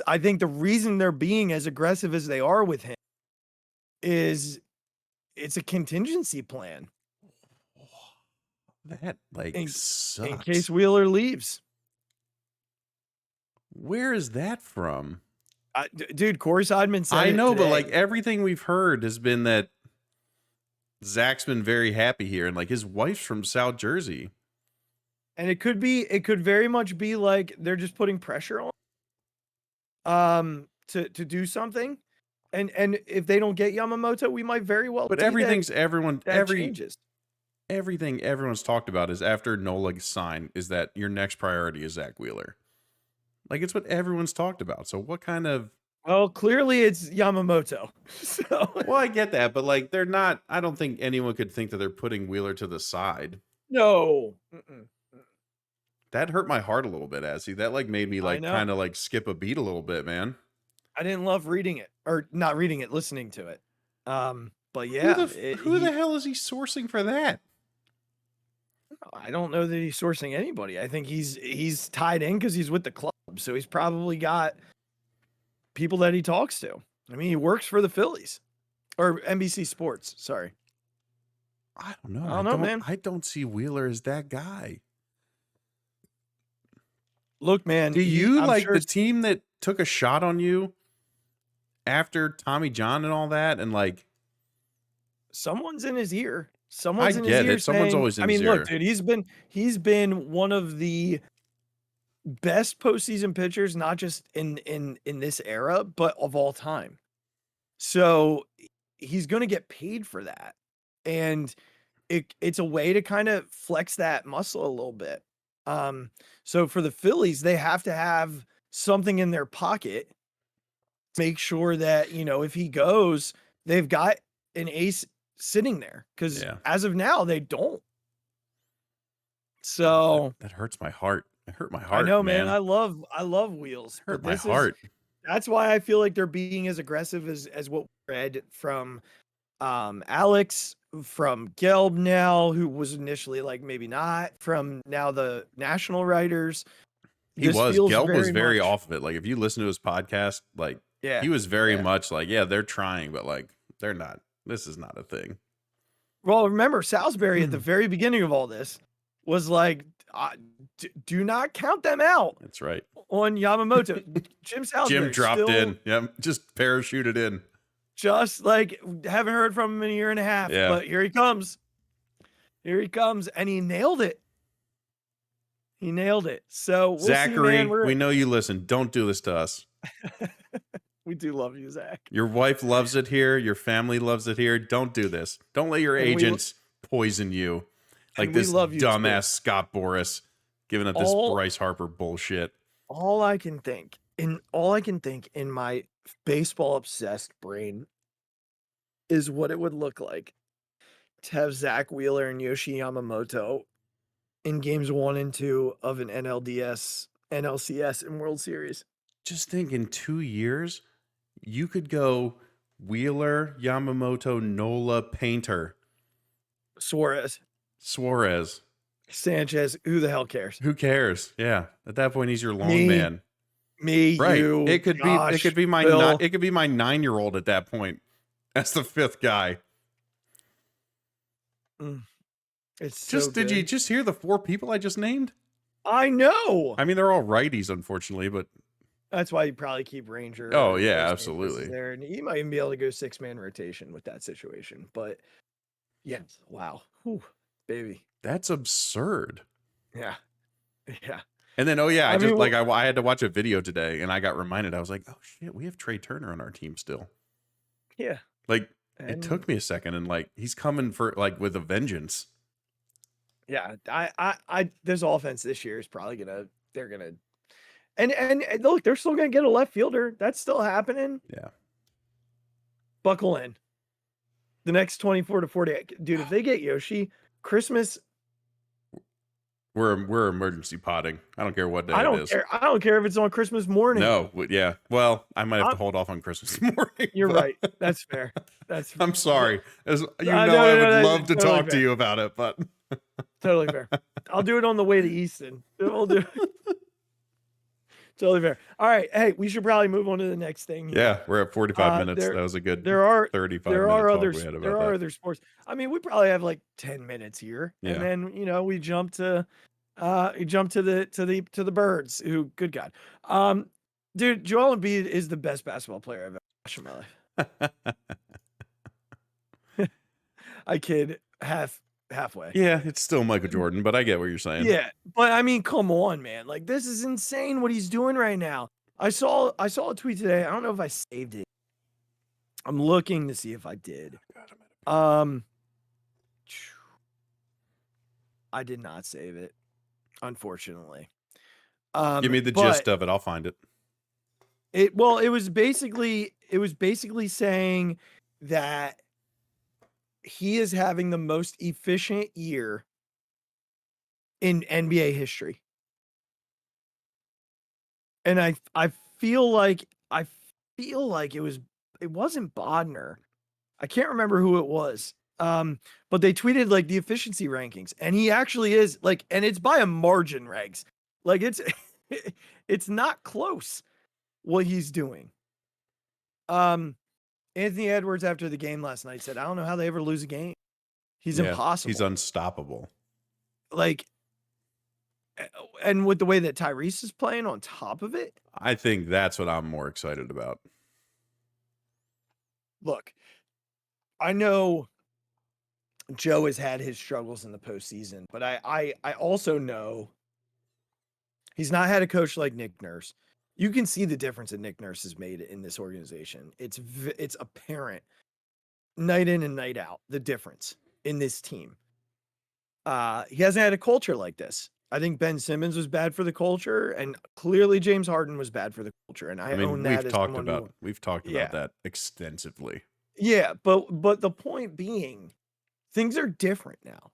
I think the reason they're being as aggressive as they are with him is it's a contingency plan. That sucks. In case Wheeler leaves. Where is that from? Dude, Corey Seidman said I know, today. but like everything we've heard has been that Zach's been very happy here, and like his wife's from South Jersey. And it could very much be like they're just putting pressure on to do something. And if they don't get Yamamoto, we might very well But see that changes. everything everyone's talked about is after Nola signed is that your next priority is Zach Wheeler. Like, it's what everyone's talked about. So what kind of... Well, clearly it's Yamamoto. So Well, I get that, but like they're not... I don't think anyone could think that they're putting Wheeler to the side. no. That hurt my heart a little bit, Azzy. That like made me I like know. kind of like skip a beat a little bit, man. I didn't love reading it, or not reading it, listening to it. But yeah, Who the hell is he sourcing for that? I don't know that he's sourcing anybody. I think he's tied in because he's with the club, so he's probably got people that he talks to. I mean, he works for the Phillies or NBC Sports. Sorry, I don't know. I don't know, man. I don't see Wheeler as that guy. Look, man. Do you like the team that took a shot on you after Tommy John and all that, and like someone's in his ear. I get it. Someone's always in his ear. Look, dude, he's been one of the best postseason pitchers, not just in this era, but of all time. So he's going to get paid for that, and it's a way to kind of flex that muscle a little bit. So for the Phillies, they have to have something in their pocket, make sure that, you know, if he goes, they've got an ace sitting there, because as of now they don't. So that hurts my heart. It hurt my heart. I know, man. I love Wheels. Hurt my heart. That's why I feel like they're being as aggressive as what we read from Alex, from Gelb now, who was initially like maybe not, from now the national writers. Gelb was very off of it. Like if you listen to his podcast, like he was very much like, they're trying, but like they're not. This is not a thing. Well, remember Salisbury at the very beginning of all this was like, do not count them out. That's right. On Yamamoto. Jim Salisbury. Jim dropped in. Yep. Just parachuted in. Just like, haven't heard from him in a year and a half. Yeah. But here he comes. Here he comes. And he nailed it. He nailed it. So, Zachary, see, man, we know you listen. Don't do this to us. We do love you, Zach. Your wife loves it here. Your family loves it here. Don't do this. Don't let your agents poison you. Like this dumbass Scott Boras giving up this Bryce Harper bullshit. All I can think in my baseball obsessed brain is what it would look like to have Zach Wheeler and Yoshi Yamamoto in games 1 and 2 of an NLCS and World Series. Just think, in 2 years, you could go Wheeler, Yamamoto, Nola, Painter, Suarez, Sanchez. Who the hell cares? Who cares? Yeah, at that point, he's your long man. Me, right? You, it could be my 9-year-old at that point. That's the 5th guy. It's did you just hear the 4 people I just named? I know. I mean, they're all righties, unfortunately, but that's why you probably keep Ranger. Oh yeah, absolutely. There, and you might even be able to go 6-man rotation with that situation. But yes, wow, whew, baby, that's absurd. Yeah. And then I had to watch a video today, and I got reminded. I was like, oh shit, we have Trey Turner on our team still. Yeah. Like it took me a second, and like he's coming for like with a vengeance. Yeah, I this offense this year is probably they're gonna, and look, they're still gonna get a left fielder. That's still happening. Yeah. Buckle in. The next 24 to 48, dude. If they get Yoshi, Christmas. We're emergency potting. I don't care what day it is. I don't care if it's on Christmas morning. No, yeah. Well, I might have to hold off on Christmas morning. You're right. That's fair. I'm sorry. I would love to talk to you about it, but totally fair. I'll do it on the way to Easton. We'll do it. Totally fair. All right. Hey, we should probably move on to the next thing. Yeah, we're at 45 minutes. That was a good 35 there minute are talk other, we had about there that. are other sports. I mean, we probably have like 10 minutes here. Yeah. And then, we jump to the birds who, good God. Dude, Joel Embiid is the best basketball player I've ever watched in my life. I kid halfway. Yeah, it's still Michael Jordan, but I get what you're saying. Yeah, but I mean, come on, man. Like, this is insane what he's doing right now. I saw a tweet today. I don't know if I saved it. I'm looking to see if I did. I did not save it, unfortunately. Give me the gist of it. I'll find it. It was basically saying that he is having the most efficient year in NBA history. And I feel like it wasn't Bodner. I can't remember who it was. But they tweeted like the efficiency rankings, and he actually is like, and it's by a margin, Regs. Like it's it's not close what he's doing. Anthony Edwards after the game last night said, I don't know how they ever lose a game. He's impossible. He's unstoppable. Like, and with the way that Tyrese is playing on top of it. I think that's what I'm more excited about. Look, I know Joe has had his struggles in the postseason, but I also know he's not had a coach like Nick Nurse. You can see the difference that Nick Nurse has made in this organization. It's apparent night in and night out, the difference in this team. He hasn't had a culture like this. I think Ben Simmons was bad for the culture, and clearly James Harden was bad for the culture. And I own that. We've talked about that extensively. Yeah, but the point being, things are different now,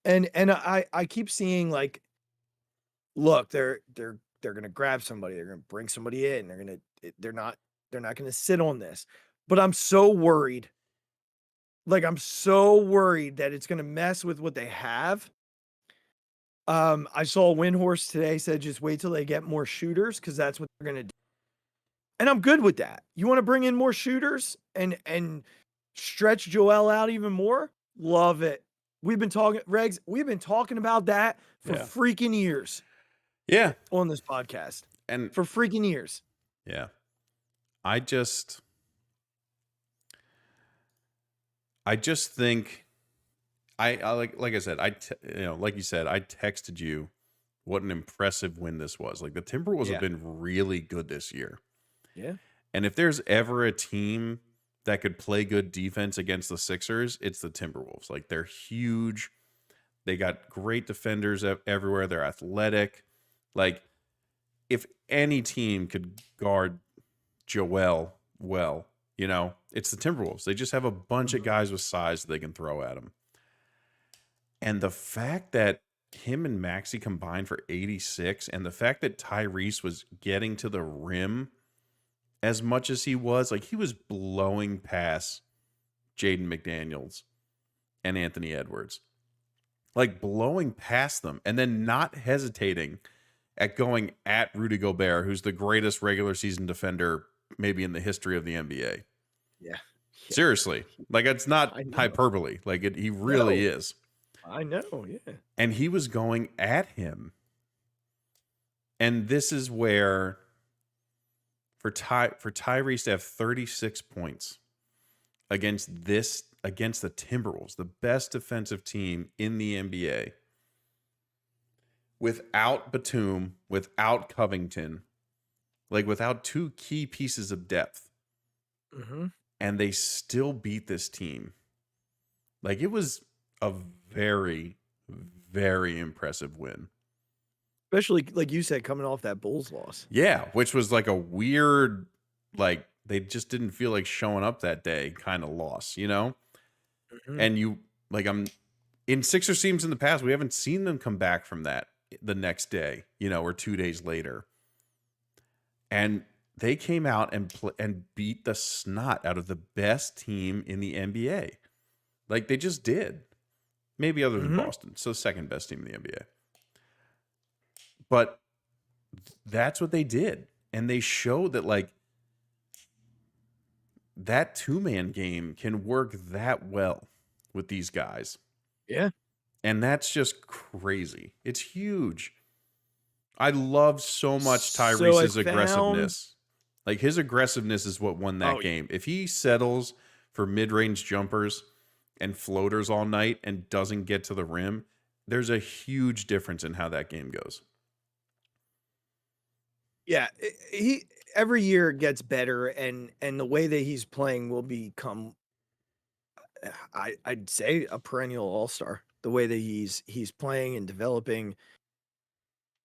and I keep seeing like, look, they're gonna grab somebody, they're gonna bring somebody in, they're not gonna sit on this. But I'm so worried. Like, I'm so worried that it's gonna mess with what they have. I saw Windhorse today said just wait till they get more shooters because that's what they're gonna do. And I'm good with that. You want to bring in more shooters and stretch Joel out even more? Love it. We've been talking, Regs, we've been talking about that for freaking years. Yeah. On this podcast. And for freaking years. Yeah. I just think like I said, like you said, I texted you what an impressive win this was. Like the Timberwolves have been really good this year. Yeah. And if there's ever a team that could play good defense against the Sixers, it's the Timberwolves. Like they're huge. They got great defenders everywhere. They're athletic. Like if any team could guard Joel well, it's the Timberwolves. They just have a bunch of guys with size that they can throw at him. And the fact that him and Maxey combined for 86, and the fact that Tyrese was getting to the rim as much as he was, like he was blowing past Jaden McDaniels and Anthony Edwards. Like blowing past them and then not hesitating at going at Rudy Gobert, who's the greatest regular season defender maybe in the history of the NBA. Yeah. Seriously. Like it's not hyperbole. Like he really is. I know, yeah. And he was going at him. And this is where for Tyrese to have 36 points against the Timberwolves, the best defensive team in the NBA, without Batum, without Covington, like without two key pieces of depth. Mm-hmm. And they still beat this team. Like it was a very, very impressive win. Especially, like you said, coming off that Bulls loss. Yeah, which was like a weird, like they just didn't feel like showing up that day kind of loss, Mm-hmm. And in Sixers teams in the past, we haven't seen them come back from that the next day, or 2 days later. And they came out and beat the snot out of the best team in the NBA. Like they just did. Maybe other than Boston. So second best team in the NBA. But that's what they did. And they showed that like that two-man game can work that well with these guys. Yeah. And that's just crazy. It's huge. I love so much Tyrese's aggressiveness. Like his aggressiveness is what won that game. If he settles for mid-range jumpers and floaters all night and doesn't get to the rim, there's a huge difference in how that game goes. Yeah, every year it gets better, and the way that he's playing will become, I'd say, a perennial all-star. The way that he's playing and developing,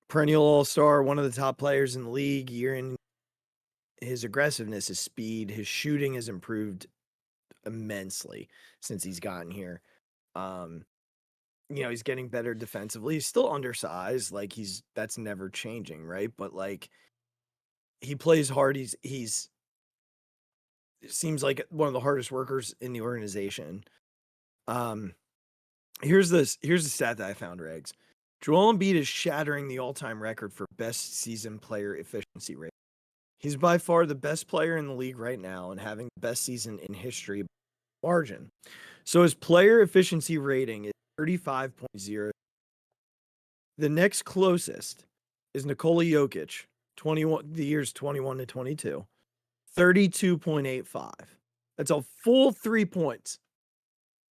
perennial all-star, one of the top players in the league year in. His aggressiveness, his speed, his shooting has improved immensely since he's gotten here. He's getting better defensively. He's still undersized, like that's never changing, right? But like he plays hard. He's it seems like one of the hardest workers in the organization. Here's the stat that I found, Regs. Joel Embiid is shattering the all-time record for best season player efficiency rate. He's by far the best player in the league right now and having the best season in history margin. So his player efficiency rating is 35.0. The next closest is Nikola Jokic, 21, the years 21 to 22, 32.85. That's a full 3 points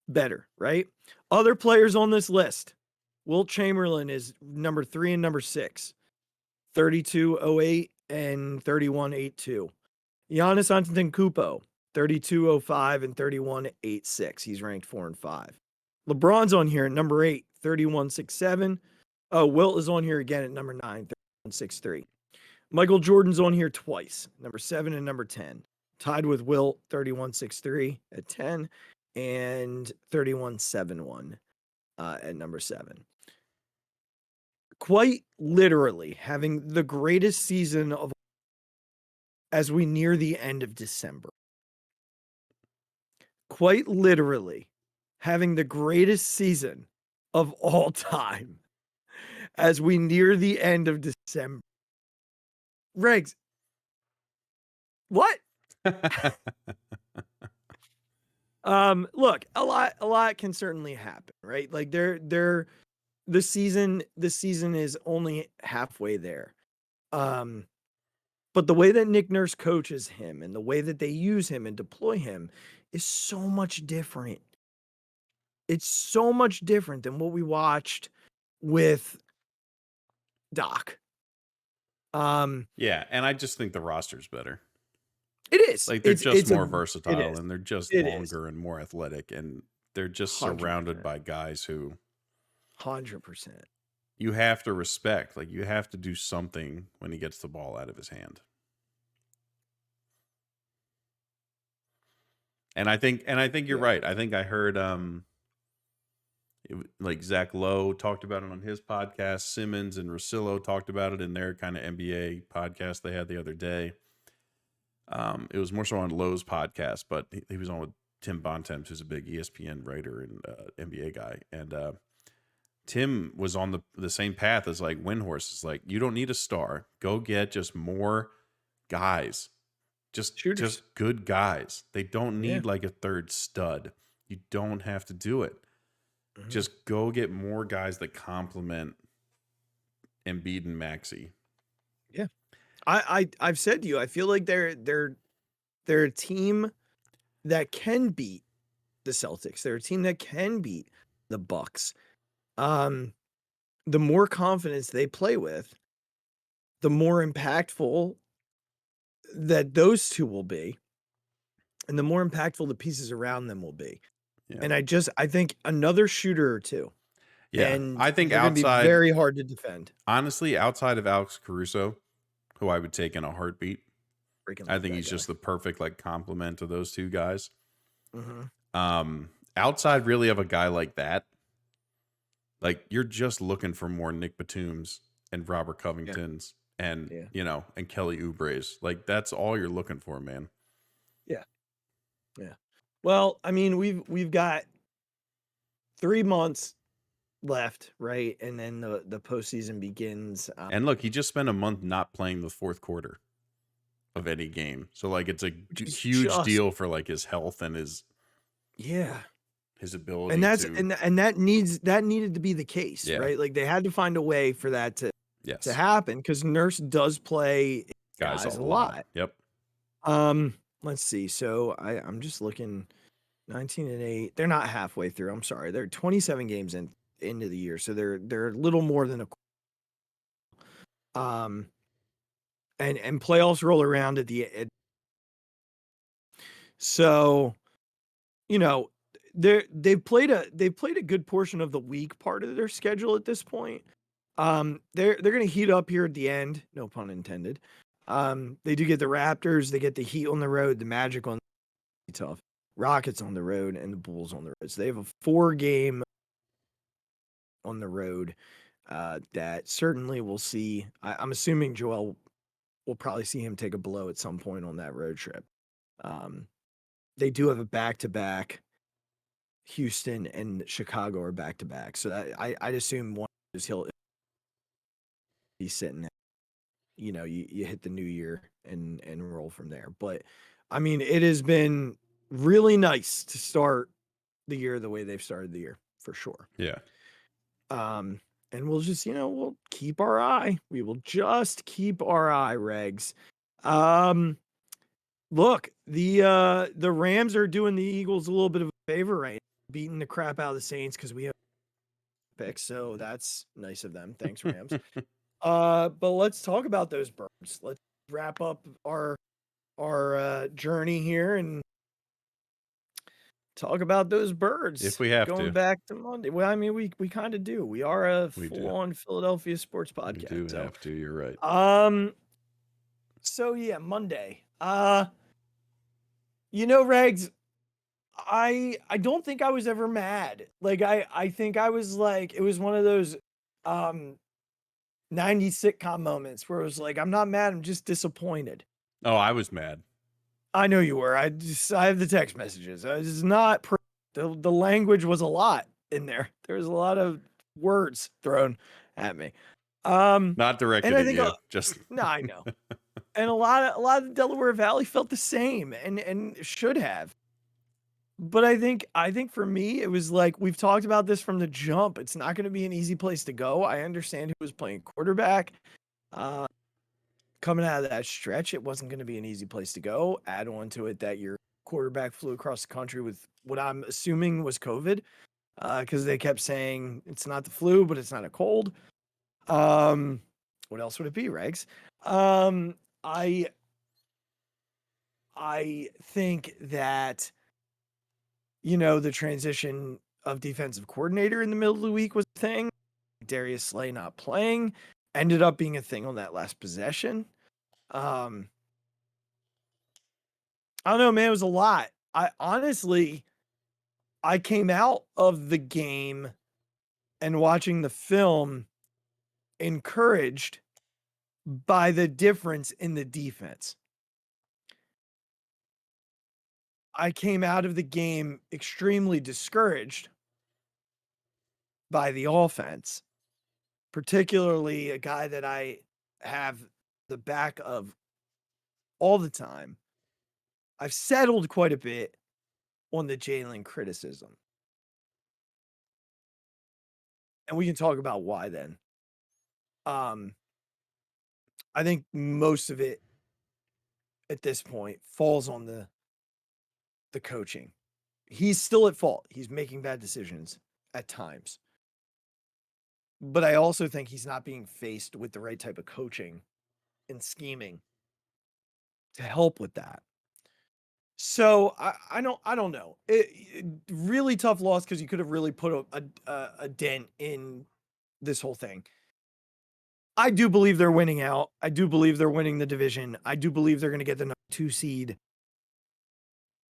better, right? Other players on this list, Wilt Chamberlain is number 3 and number 6, 32.08 and 31.82. Giannis Antetokounmpo, 32.05 and 31.86. He's ranked 4 and 5. LeBron's on here at number 8, 31.67. Oh, Wilt is on here again at number 9, 31.63. Michael Jordan's on here twice, number 7 and number 10. Tied with Wilt, 31.63 at 10 and 31.71 at number 7. Quite literally having the greatest season of as we near the end of December. Quite literally having the greatest season of all time as we near the end of December. Regs, what? Look, a lot can certainly happen, right? Like the season is only halfway there. But the way that Nick Nurse coaches him and the way that they use him and deploy him is so much different. It's so much different than what we watched with Doc. Yeah, and I just think the roster's better. It is. Like they're just more versatile and they're just longer and more athletic, and they're just 100%. Surrounded by guys who 100%. You have to respect. Like you have to do something when he gets the ball out of his hand. And I think you're right. I think I heard like Zach Lowe talked about it on his podcast. Simmons and Russillo talked about it in their kind of NBA podcast they had the other day. It was more so on Lowe's podcast, but he was on with Tim Bontemps, who's a big ESPN writer and NBA guy. And Tim was on the same path as like Windhorse. It's like, you don't need a star. Go get just more guys. Just good guys. They don't need like a third stud. You don't have to do it. Mm-hmm. Just go get more guys that complement Embiid and Maxey. Yeah. I've said to you, I feel like they're a team that can beat the Celtics. They're a team that can beat the Bucks. The more confidence they play with, the more impactful that those two will be, and the more impactful the pieces around them will be. Yeah. And I think another shooter or two. Yeah, and I think outside, be very hard to defend. Honestly, outside of Alex Caruso, who I would take in a heartbeat, I think he's just the perfect like complement to those two guys. Mm-hmm. Outside really of a guy like that, like you're just looking for more Nick Batum's and Robert Covington's and and Kelly Oubre's. Like that's all you're looking for, man. Yeah. Yeah. Well, I mean, we've got 3 months left, right? And then the postseason begins. And look, he just spent a month not playing the fourth quarter of any game. So like it's a huge deal for like his health and his ability. And that's and that needed to be the case, right? Like they had to find a way for that to happen because Nurse does play guys a lot. Yep. Let's see. So I'm just looking 19-8. They're not halfway through. I'm sorry. They're 27 games into the year. So they're a little more than a and playoffs roll around so, you know, they've played a good portion of the weak part of their schedule at this point. They're gonna heat up here at the end, no pun intended. They do get the Raptors, they get the Heat on the road, the Magic on the tough, Rockets on the road, and the Bulls on the road. So they have a 4-game on the road that certainly we'll see. I'm assuming Joel will probably see him take a blow at some point on that road trip. They do have a back-to-back. Houston and Chicago are back-to-back. So I'd assume one is he'll be sitting there. You know, you hit the new year and roll from there. But I mean, it has been really nice to start the year the way they've started the year, for sure. Yeah. And we'll just, we'll keep our eye. We will just keep our eye, Regs. Look, the Rams are doing the Eagles a little bit of a favor right now, beating the crap out of the Saints because we have picks, so that's nice of them. Thanks, Rams. But let's talk about those birds. Let's wrap up our journey here and talk about those birds. If we have going to. back to Monday. Well, I mean, we kind of do. We are a full-on Philadelphia sports podcast. We do have to. You're right. So yeah, Monday. Regs, I don't think I was ever mad. Like I think I was like, it was one of those 90s sitcom moments where it was like, I'm not mad, I'm just disappointed. Oh, I was mad. I know you were. I have the text messages. I was not the language was a lot in there. There was a lot of words thrown at me. Not directed at you. Just no, I know. And a lot of the Delaware Valley felt the same and should have. But I think for me, it was like, we've talked about this from the jump. It's not going to be an easy place to go. I understand who was playing quarterback. Coming out of that stretch, it wasn't going to be an easy place to go. Add on to it that your quarterback flew across the country with what I'm assuming was COVID, because they kept saying it's not the flu, but it's not a cold. What else would it be, Regs? I think that, the transition of defensive coordinator in the middle of the week was a thing. Darius Slay not playing ended up being a thing on that last possession. I don't know, man. It was a lot. I came out of the game and watching the film encouraged by the difference in the defense. I came out of the game extremely discouraged by the offense, particularly a guy that I have the back of all the time. I've settled quite a bit on the Jalen criticism. And we can talk about why then. I think most of it at this point falls on the coaching. He's still at fault. He's making bad decisions at times. But I also think he's not being faced with the right type of coaching and scheming to help with that. So I don't know. It really tough loss because you could have really put a dent in this whole thing. I do believe they're winning out. I do believe they're winning the division. I do believe they're going to get the number 2 seed.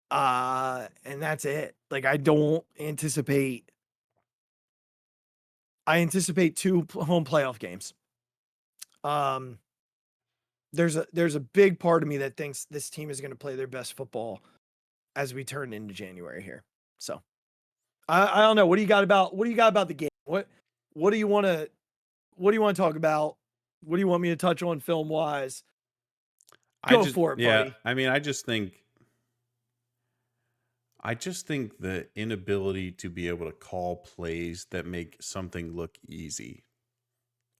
And that's it. Like, I anticipate 2 home playoff games. There's a big part of me that thinks this team is going to play their best football as we turn into January here. So I don't know. What do you got about the game? What do you want to talk about? What do you want me to touch on film wise? Go for it, buddy. I mean, I just think the inability to be able to call plays that make something look easy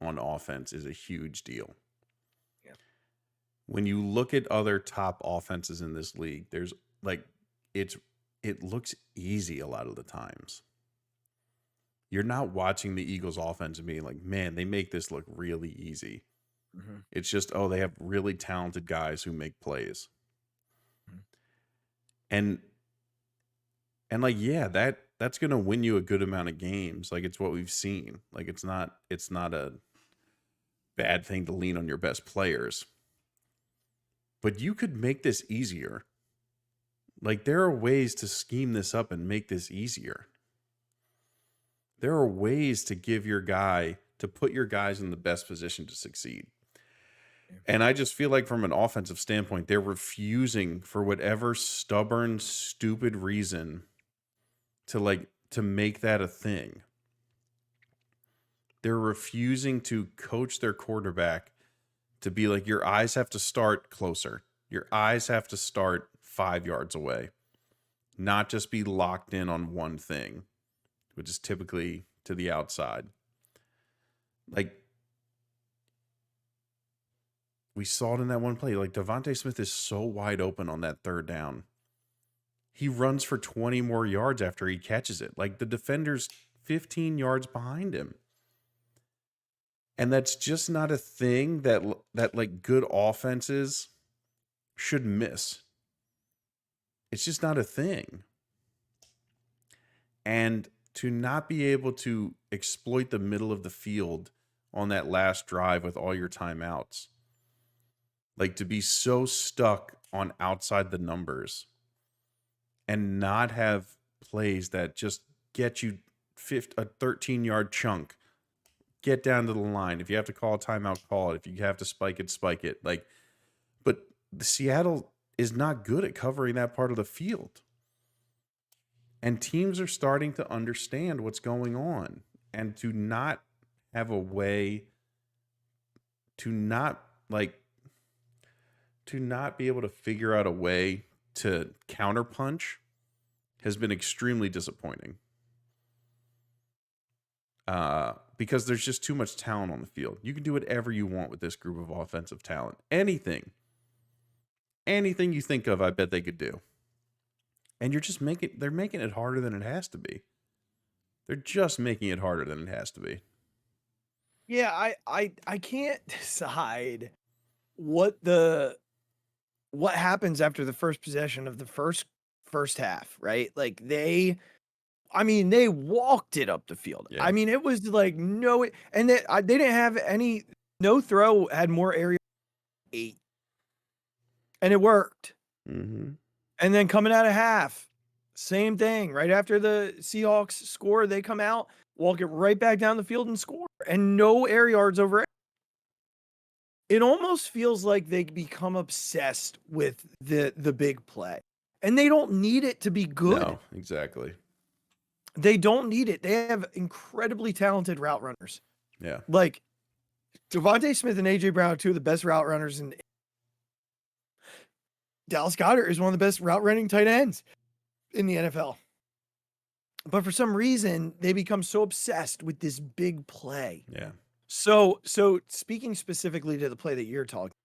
on offense is a huge deal. Yeah. When you look at other top offenses in this league, there's like, it looks easy a lot of the times. You're not watching the Eagles offense and being like, man, they make this look really easy. Mhm. It's just, oh, they have really talented guys who make plays. Mhm. And like, yeah, that's gonna win you a good amount of games. Like, it's what we've seen. Like, it's not a bad thing to lean on your best players. But you could make this easier. Like, there are ways to scheme this up and make this easier. There are ways to put your guys in the best position to succeed. And I just feel like from an offensive standpoint, they're refusing, for whatever stubborn, stupid reason, to make that a thing. They're refusing to coach their quarterback to be like, your eyes have to start closer. Your eyes have to start 5 yards away, not just be locked in on one thing, which is typically to the outside. Like, we saw it in that one play. Like, Devontae Smith is so wide open on that third down. He runs for 20 more yards after he catches it. Like, the defender's 15 yards behind him. And that's just not a thing that like good offenses should miss. It's just not a thing. And to not be able to exploit the middle of the field on that last drive with all your timeouts, like to be so stuck on outside the numbers and not have plays that just get you a 13-yard chunk, get down to the line. If you have to call a timeout, call it. If you have to spike it, spike it. Like, but Seattle is not good at covering that part of the field. And teams are starting to understand what's going on, and to not have a way to not be able to figure out a way to counterpunch has been extremely disappointing. Because there's just too much talent on the field. You can do whatever you want with this group of offensive talent. Anything you think of, I bet they could do. And they're making it harder than it has to be. They're just making it harder than it has to be. Yeah, I can't decide what happens after the first possession of the first half, right? Like they walked it up the field. Yeah. I mean, it was like and they didn't have no throw had more area 8. And it worked. Mm-hmm. And then coming out of half, same thing. Right after the Seahawks score, they come out, walk it right back down the field and score. And no air yards over it. It almost feels like they become obsessed with the big play. And they don't need it to be good. No, exactly. They don't need it. They have incredibly talented route runners. Yeah. Like Devontae Smith and AJ Brown are two of the best route runners, and Dallas Goedert is one of the best route running tight ends in the NFL. But for some reason, they become so obsessed with this big play. Yeah. So speaking specifically to the play that you're talking,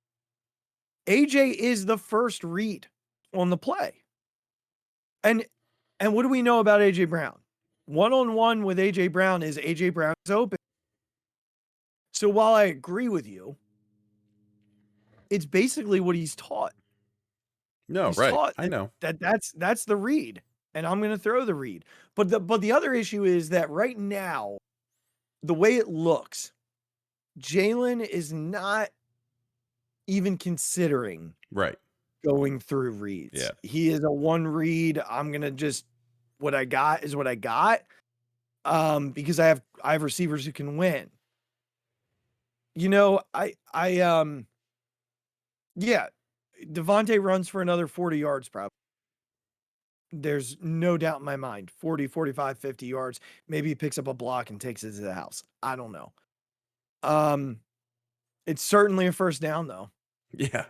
AJ is the first read on the play. And what do we know about AJ Brown? One-on-one with AJ Brown is AJ Brown is open. So while I agree with you, it's basically what he's taught. No, He's right. taught I know. That's the read, and I'm going to throw the read. But the other issue is that right now, the way it looks, Jalen is not even considering going through reads. Yeah. He is a one read. I'm going to just, what I got is what I got. Because I have receivers who can win. You know, yeah, Devontae runs for another 40 yards probably. There's no doubt in my mind. 40, 45, 50 yards. Maybe he picks up a block and takes it to the house. I don't know. It's certainly a first down though. Yeah.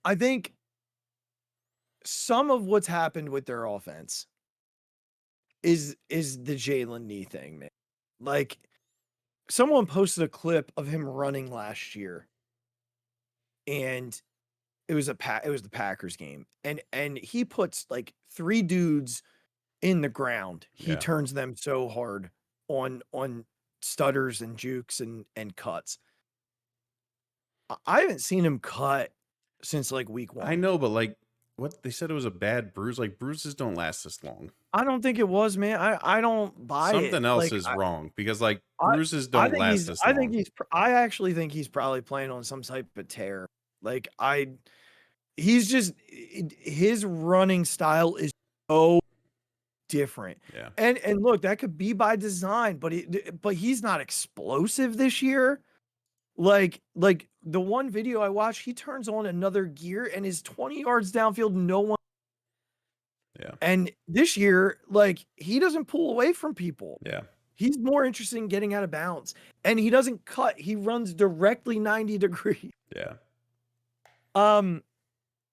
I think some of what's happened with their offense is the Jalen knee thing, man. Like someone posted a clip of him running last year, and it was the Packers game, and he puts like 3 dudes in the ground. He turns them so hard on stutters and jukes and cuts. I haven't seen him cut since like week 1. I know, but like what they said, it was a bad bruise. Like bruises don't last this long. I don't think it was, man. I don't buy it. Something else Like, is wrong because like I bruises I don't think last he's this I long. think he's I actually think he's probably playing on some type of tear. Like he's just his running style is so different. Yeah. And look, that could be by design, but he's not explosive this year. Like the one video I watched, he turns on another gear and is 20 yards downfield, no one. Yeah. And this year, like he doesn't pull away from people. Yeah. He's more interested in getting out of bounds. And he doesn't cut. He runs directly 90 degrees. Yeah.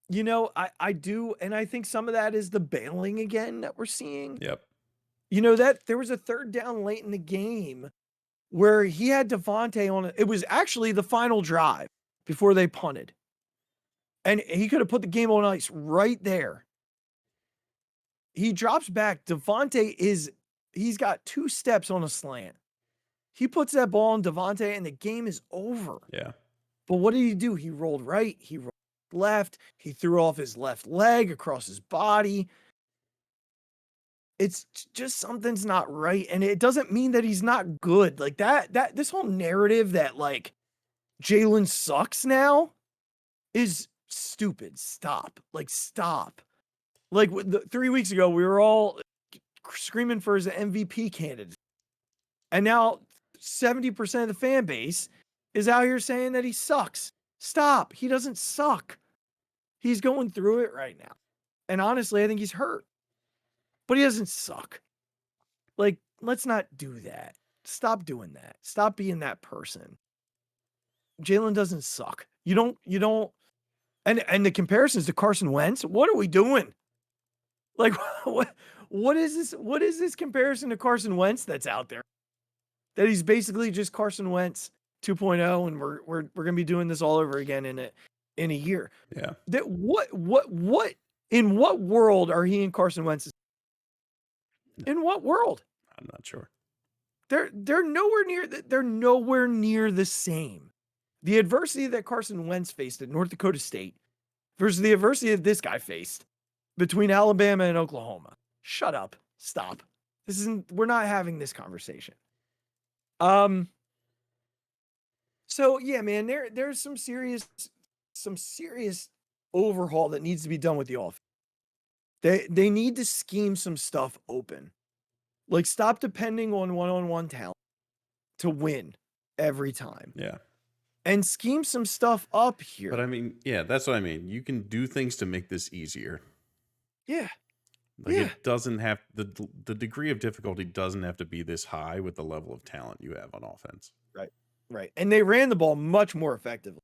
You know, I do, and I think some of that is the bailing again that we're seeing. Yep. You know, that there was a third down late in the game where he had Devontae on it. It was actually the final drive before they punted. And he could have put the game on ice right there. He drops back. Devontae he's got 2 steps on a slant. He puts that ball on Devontae and the game is over. Yeah. But what did he do? He rolled right. He rolled left. He threw off his left leg across his body. It's just something's not right. And it doesn't mean that he's not good. Like this whole narrative that like Jalen sucks now is stupid. Stop. Like, stop. Like 3 weeks ago, we were all screaming for his MVP candidate. And now 70% of the fan base is out here saying that he sucks. Stop. He doesn't suck. He's going through it right now. And honestly, I think he's hurt. But he doesn't suck. Like, let's not do that. Stop doing that. Stop being that person. Jalen doesn't suck. You don't. And the comparisons to Carson Wentz, what are we doing? Like, what is this? What is this comparison to Carson Wentz that's out there? That he's basically just Carson Wentz 2.0, and we're gonna be doing this all over again in a year. Yeah. That what in what world are he and Carson Wentz? In what world? I'm not sure. They're nowhere near the same. The adversity that Carson Wentz faced at North Dakota State versus the adversity that this guy faced between Alabama and Oklahoma. Shut up. Stop. We're not having this conversation. So yeah, man, there's some serious overhaul that needs to be done with the offense. They need to scheme some stuff open. Like, stop depending on one-on-one talent to win every time. Yeah. And scheme some stuff up here. But I mean, yeah, that's what I mean. You can do things to make this easier. Yeah. Like it doesn't have the degree of difficulty doesn't have to be this high with the level of talent you have on offense. Right. And they ran the ball much more effectively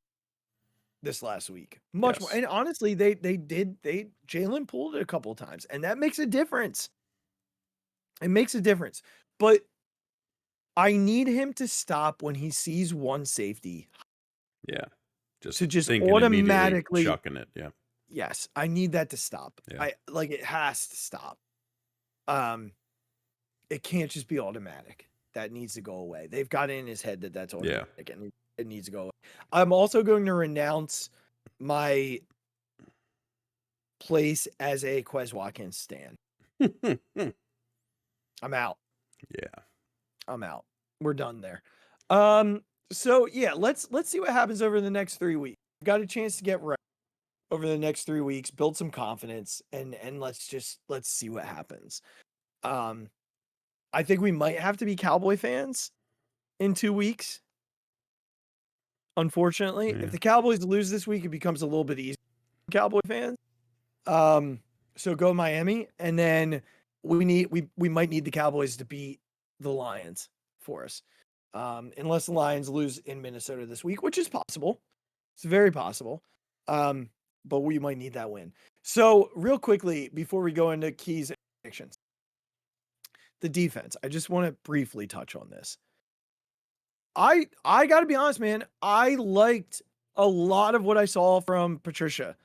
this last week. Much more. And honestly, Jalen pulled it a couple of times, and that makes a difference. It makes a difference. But I need him to stop when he sees one safety. Yeah. To just thinking automatically chucking it. Yeah. Yes, I need that to stop. Yeah. It has to stop. It can't just be automatic. That needs to go away. They've got it in his head that that's automatic, and it needs to go away. I'm also going to renounce my place as a Quez Watkins stan. I'm out. Yeah. I'm out. We're done there. So yeah, let's see what happens over the next 3 weeks. Got a chance to get right over the next 3 weeks, build some confidence, and let's see what happens. I think we might have to be Cowboy fans in 2 weeks. Unfortunately, if the Cowboys lose this week, it becomes a little bit easier for Cowboy fans. So go Miami, and then we might need the Cowboys to beat the Lions for us. Unless the Lions lose in Minnesota this week, which is possible. It's very possible. But we might need that win. So real quickly, before we go into keys and predictions, the defense, I just want to briefly touch on this. I got to be honest, man. I liked a lot of what I saw from Patricia.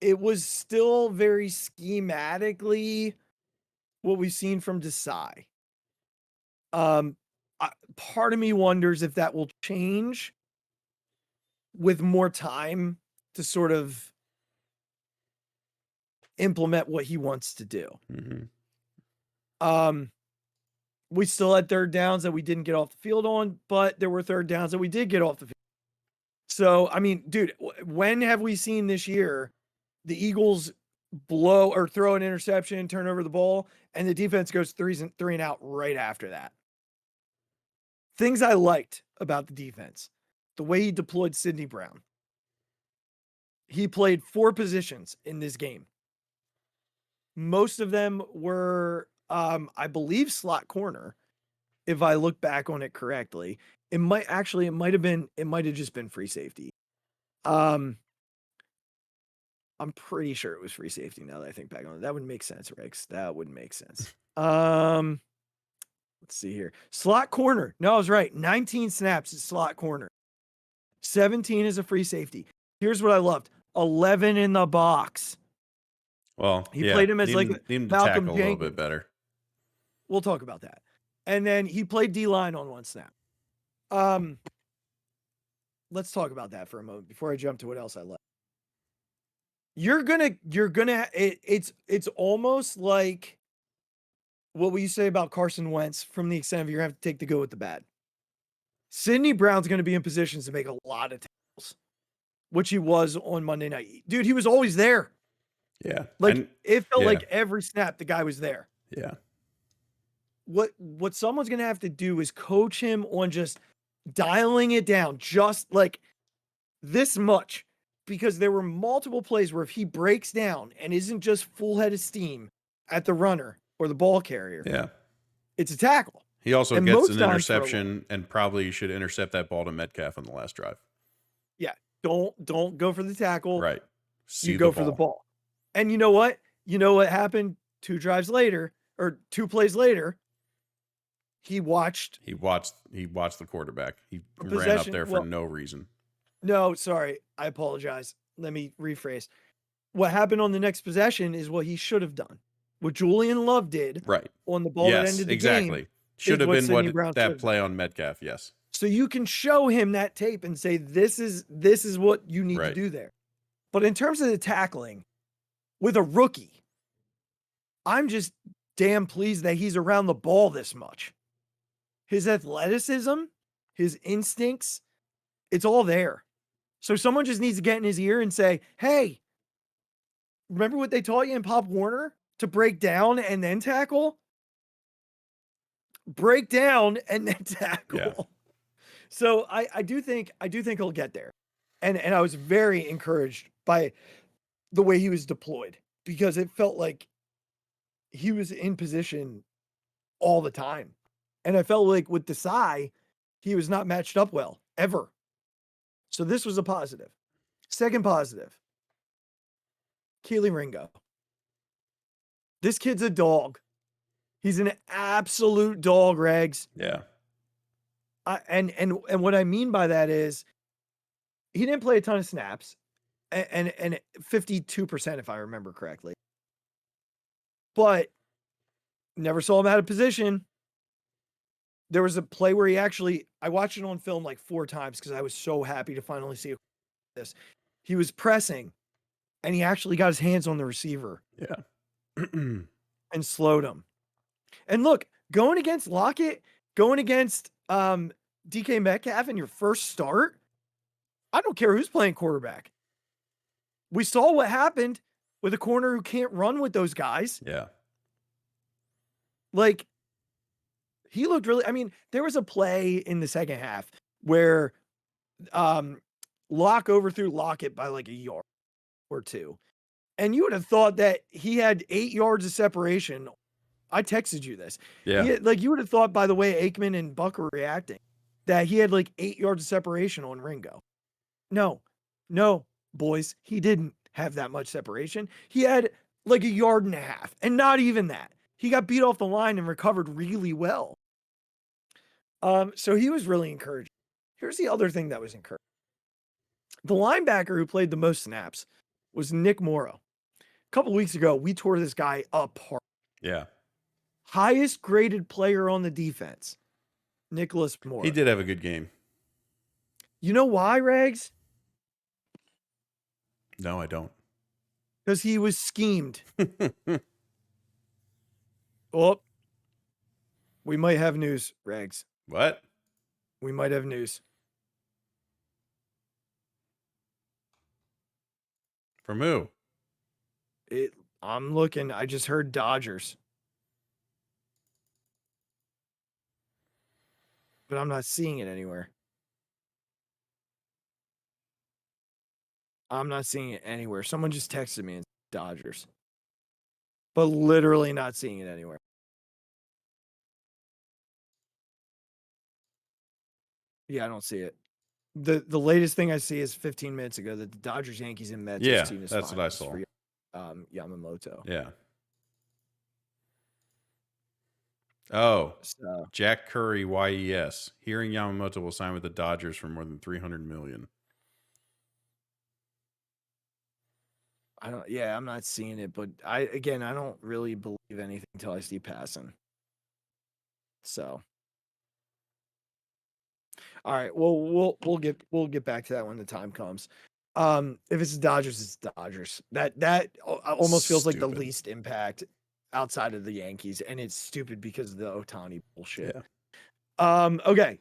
It was still very schematically what we've seen from Desai. part of me wonders if that will change with more time to sort of implement what he wants to do. Mm-hmm. We still had third downs that we didn't get off the field on, but there were third downs that we did get off the field. So, I mean, dude, when have we seen this year the Eagles blow or throw an interception, turn over the ball, and the defense goes three and out right after that? Things I liked about the defense, the way he deployed Sidney Brown. He played 4 positions in this game. Most of them were, I believe, slot corner, if I look back on it correctly. It might have just been free safety. I'm pretty sure it was free safety now that I think back on it. That would make sense, Rex. That would make sense. Let's see here. Slot corner. No, I was right. 19 snaps at slot corner. 17 is a free safety. Here's what I loved. 11 in the box. Well, he played him as need like him to Malcolm tackle a little Jenkins. bit better. We'll talk about that. And then he played D-line on 1 snap. Let's talk about that for a moment before I jump to what else I love. It's almost like what we say about Carson Wentz from the extent of you're going to have to take the good with the bad. Sidney Brown's going to be in positions to make a lot of tackles, which he was on Monday night. Dude, he was always there. Yeah. Like it felt like every snap the guy was there. Yeah. What someone's going to have to do is coach him on just dialing it down just like this much, because there were multiple plays where if he breaks down and isn't just full head of steam at the runner or the ball carrier, it's a tackle. He also gets an interception and probably should intercept that ball to Metcalf on the last drive. Yeah. Don't go for the tackle. Right. You go for the ball. And you know what? You know what happened 2 drives later or 2 plays later? He watched the quarterback. He ran up there for no reason. No, sorry. I apologize. Let me rephrase. What happened on the next possession is what he should have done. What Julian Love did on the ball that ended the game. Should have been what that play on Metcalf, yes. So you can show him that tape and say, this is what you need to do there. But in terms of the tackling, with a rookie, I'm just damn pleased that he's around the ball this much. His athleticism, his instincts, it's all there. So someone just needs to get in his ear and say, hey, remember what they taught you in Pop Warner? To break down and then tackle? Break down and then tackle. Yeah. So I do think he'll get there. And I was very encouraged by the way he was deployed, because it felt like he was in position all the time. And I felt like with Desai, he was not matched up well, ever. So this was a positive. Second positive, Keely Ringo. This kid's a dog. He's an absolute dog, Regs. Yeah. And what I mean by that is he didn't play a ton of snaps, and 52%, if I remember correctly. But never saw him out of position. There was a play where I watched it on film like 4 times because I was so happy to finally see this. He was pressing, and he actually got his hands on the receiver. Yeah. And slowed him. And look, going against Lockett, going against DK Metcalf in your first start, I don't care who's playing quarterback. We saw what happened with a corner who can't run with those guys. Yeah. Like, he looked really, I mean, there was a play in the second half where Locke overthrew Lockett by like a yard or 2. And you would have thought that he had 8 yards of separation. I texted you this. Yeah. You would have thought by the way Aikman and Buck were reacting that he had like 8 yards of separation on Ringo. No, boys, he didn't have that much separation. He had like 1.5 yards, and not even that. He got beat off the line and recovered really well. So he was really encouraging. Here's the other thing that was encouraging. The linebacker who played the most snaps was Nick Morrow. A couple weeks ago, we tore this guy apart. Yeah. Highest graded player on the defense. Nicholas Moore. He did have a good game. You know why, Regz? No, I don't. Because he was schemed. Oh, we might have news, Regz. What? We might have news. From who? I'm looking. I just heard Dodgers. But I'm not seeing it anywhere. I'm not seeing it anywhere. Someone just texted me and said Dodgers. But literally not seeing it anywhere. Yeah, I don't see it. The latest thing I see is 15 minutes ago that the Dodgers, Yankees, and Mets Yeah, have seen his that's what I finals saw. for Yamamoto. Yeah. Oh, So Jack Curry, YES. Hearing Yamamoto will sign with the Dodgers for more than $300 million. I'm not seeing it, but I don't really believe anything until I see passing. So all right, well we'll get back to that when the time comes. If it's the Dodgers, it's the Dodgers. That almost feels like the least impact outside of the Yankees, and it's stupid because of the Ohtani bullshit. Yeah. Okay.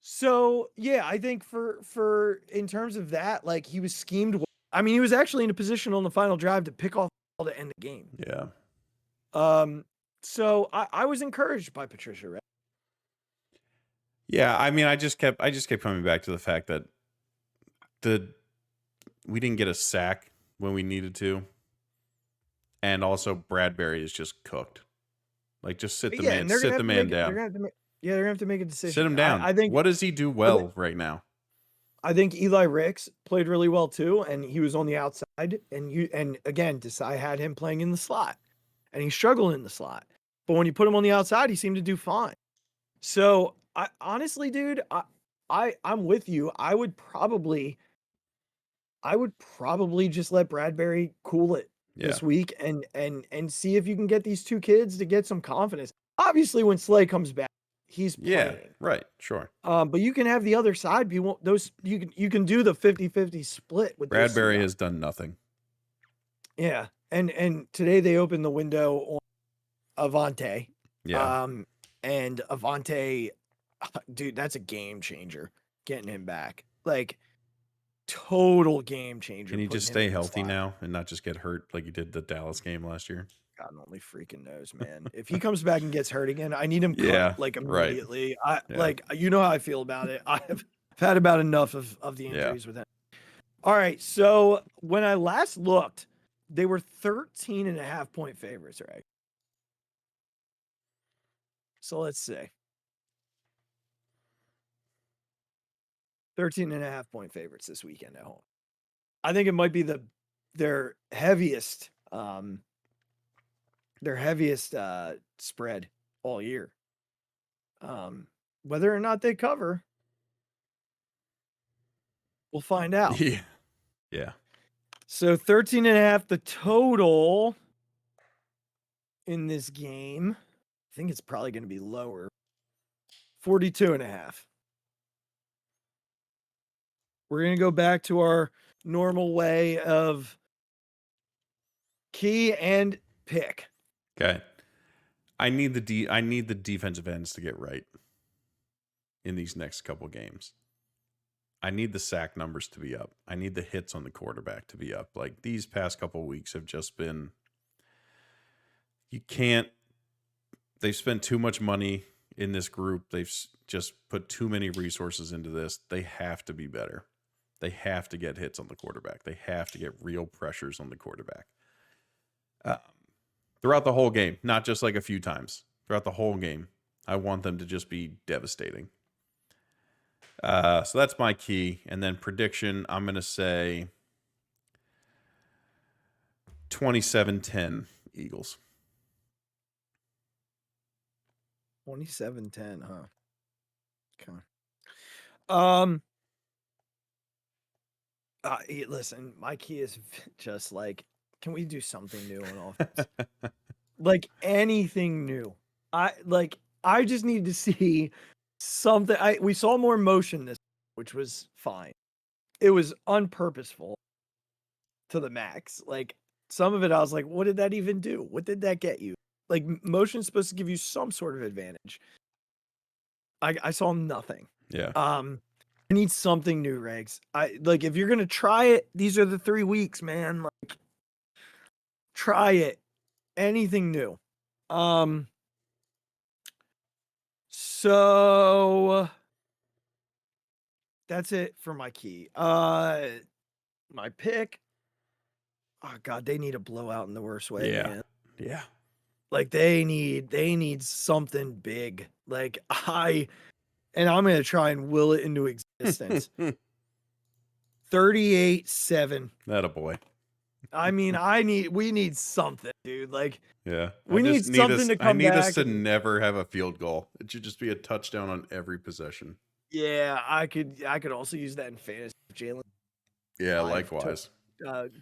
So yeah, I think for in terms of that, like he was schemed. I mean, he was actually in a position on the final drive to pick off the ball to end the game. Yeah. So I was encouraged by Patricia, right? Yeah, I mean, I just kept coming back to the fact that we didn't get a sack when we needed to, and also Bradbury is just cooked. Like, just sit the man down. They're gonna have to make a decision. Sit him down. I think. What does he do well right now? I think Eli Ricks played really well too, and he was on the outside. And again, Desai had him playing in the slot, and he struggled in the slot. But when you put him on the outside, he seemed to do fine. So I honestly, dude, I'm with you. I would probably just let Bradbury cool it this week and see if you can get these two kids to get some confidence. Obviously, when Slay comes back, he's playing. Yeah, right, sure. But you can have the other side be those. You can do the 50-50 split with Bradbury has done nothing. Yeah, and today they opened the window on Avante. Yeah. And Avante, dude, that's a game changer. Getting him back, like, total game changer. Can he just stay healthy now and not just get hurt like he did the Dallas game last year? God only freaking knows, man. If he comes back and gets hurt again, I need him cut, like, immediately. Right. Like, you know how I feel about it. I've had about enough of the injuries with him. All right, so when I last looked, they were 13.5-point favorites, right? So let's see. 13.5-point favorites this weekend at home. I think it might be their heaviest spread all year. Whether or not they cover, we'll find out. Yeah. So 13.5, the total in this game. I think it's probably going to be lower. 42.5. We're going to go back to our normal way of key and pick. Okay. I need the defensive ends to get right in these next couple games. I need the sack numbers to be up. I need the hits on the quarterback to be up. Like, these past couple weeks have just been, they've spent too much money in this group. They've just put too many resources into this. They have to be better. They have to get hits on the quarterback. They have to get real pressures on the quarterback. Throughout the whole game, not just like a few times. Throughout the whole game, I want them to just be devastating. So that's my key. And then prediction, I'm going to say 27-10 Eagles. 27-10, huh? Okay. Listen, my key is just like, can we do something new on offense? Like, anything new. I just need to see something. We saw more motion this, which was fine. It was unpurposeful to the max. Like some of it, I was like, what did that even do? What did that get you? Like motion's supposed to give you some sort of advantage. I saw nothing. Yeah. I need something new, Regz. Like if you're gonna try it, these are the 3 weeks, man. Like try it. Anything new. So that's it for my key. My pick. Oh god, they need a blowout in the worst way, Yeah. man. Yeah. Like they need something big. Like I'm gonna try and will it into existence. 38-7. That a boy. I mean, we need something, dude. Like Yeah. we need something to come I need back. us to never have a field goal. It should just be a touchdown on every possession. Yeah, I could also use that in fantasy. Jalen. Yeah, likewise.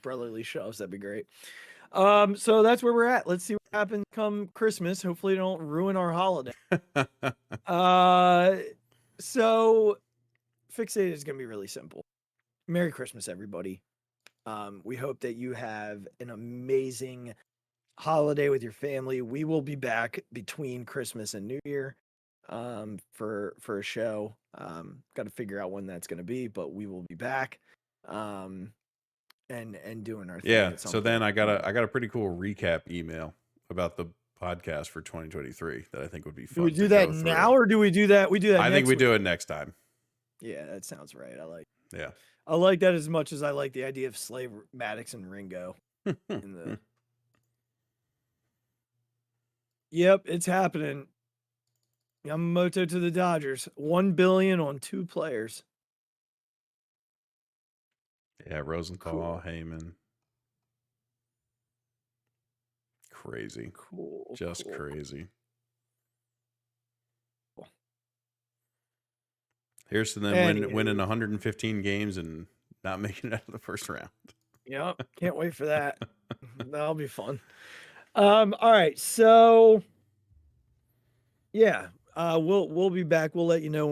Brotherly shoves, that'd be great. So that's where we're at. Let's see what happens come Christmas. Hopefully, they don't ruin our holiday. So Phixated is gonna be really simple. Merry Christmas, everybody. We hope that you have an amazing holiday with your family. We will be back between Christmas and New Year for a show. Got to figure out when that's going to be, but we will be back and doing our thing. Yeah. At some So then point. I got a pretty cool recap email about the podcast for 2023 that I think would be fun. Do we do that now or do we do that? We do that. I think we do it next time. Yeah, that sounds right. Yeah. I like that as much as I like the idea of Slave, Maddox, and Ringo. Yep, it's happening. Yamamoto to the Dodgers. $1 billion on 2 players. Yeah, Rosenthal, Cool. Heyman. Crazy. Cool. Just cool. crazy. Here's to them winning 115 games and not making it out of the first round. Yep, can't wait for that. That'll be fun. All right, so yeah, we'll be back. We'll let you know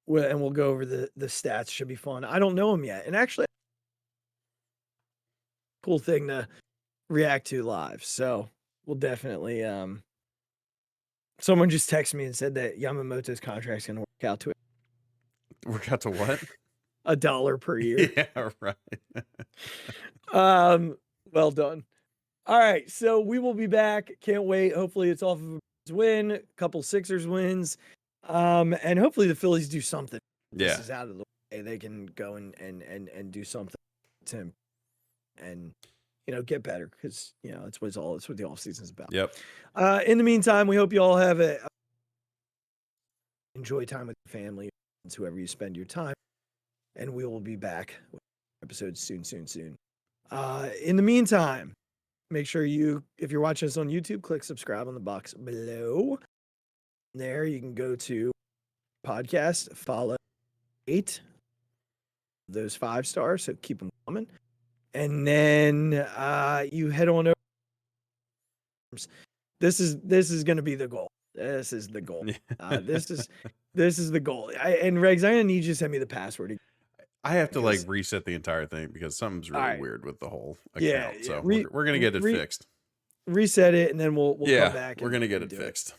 when and we'll go over the stats. Should be fun. I don't know them yet, and actually, cool thing to react to live. So we'll definitely. Someone just texted me and said that Yamamoto's contract's gonna work out to it. Work out to what? $1 per year. Yeah, right. Well done. All right, so we will be back. Can't wait. Hopefully it's off of a win, a couple Sixers wins. And hopefully the Phillies do something. Yeah. This is out of the way. They can go and do something to him and get better because that's what the off season is about. Yep. In the meantime, we hope you all have enjoy time with your family, whoever you spend your time, and we will be back with episodes soon. In the meantime, make sure if you're watching us on YouTube, click subscribe on the box below. There you can go to podcast, follow 8 those 5 stars, so keep them coming. And then you head on over. This is going to be the goal. This is the goal. This is the goal. And Regz, I'm gonna need you to send me the password. I have to reset the entire thing because something's really weird with the whole account. Yeah, so we're gonna get it fixed. Reset it, and then we'll come back. We're gonna get it fixed.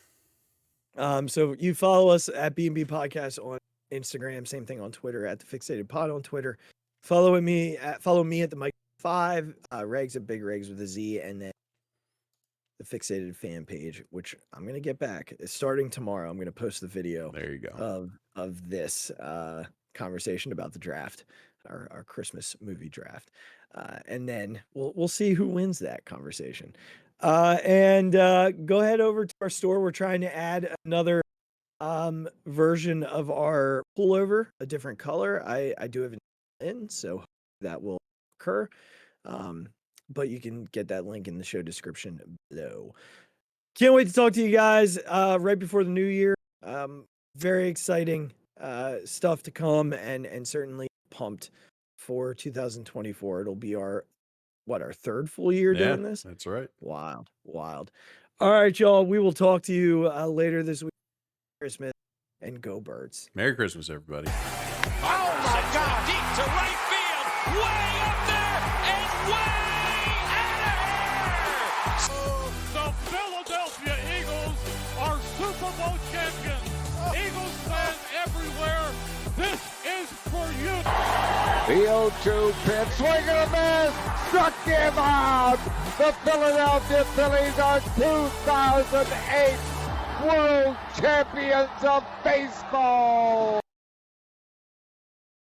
So you follow us at B&B Podcast on Instagram. Same thing on Twitter at the Phixated Pod on Twitter. Follow me at the Mike 5. Regz at Big Regz with a Z, and then the Phixated fan page, which I'm going to get back. It's starting tomorrow. I'm going to post the video. There you go. Of this conversation about the draft, our Christmas movie draft. And then we'll see who wins that conversation. And go ahead over to our store. We're trying to add another version of our pullover, a different color. I do have it in, so that will occur. But you can get that link in the show description below. Can't wait to talk to you guys right before the new year. Very exciting stuff to come, and certainly pumped for 2024. It'll be our third full year doing this. That's right. Wild. All right, y'all. We will talk to you later this week. Christmas and go Birds. Merry Christmas, everybody. Oh my God! Deep to right field, way up there and way out of here. The Philadelphia Eagles are Super Bowl champions. Eagles fans everywhere, this is for you. The 0-2 pitch, swing and a miss, struck him out. The Philadelphia Phillies are 2008 World Champions of Baseball.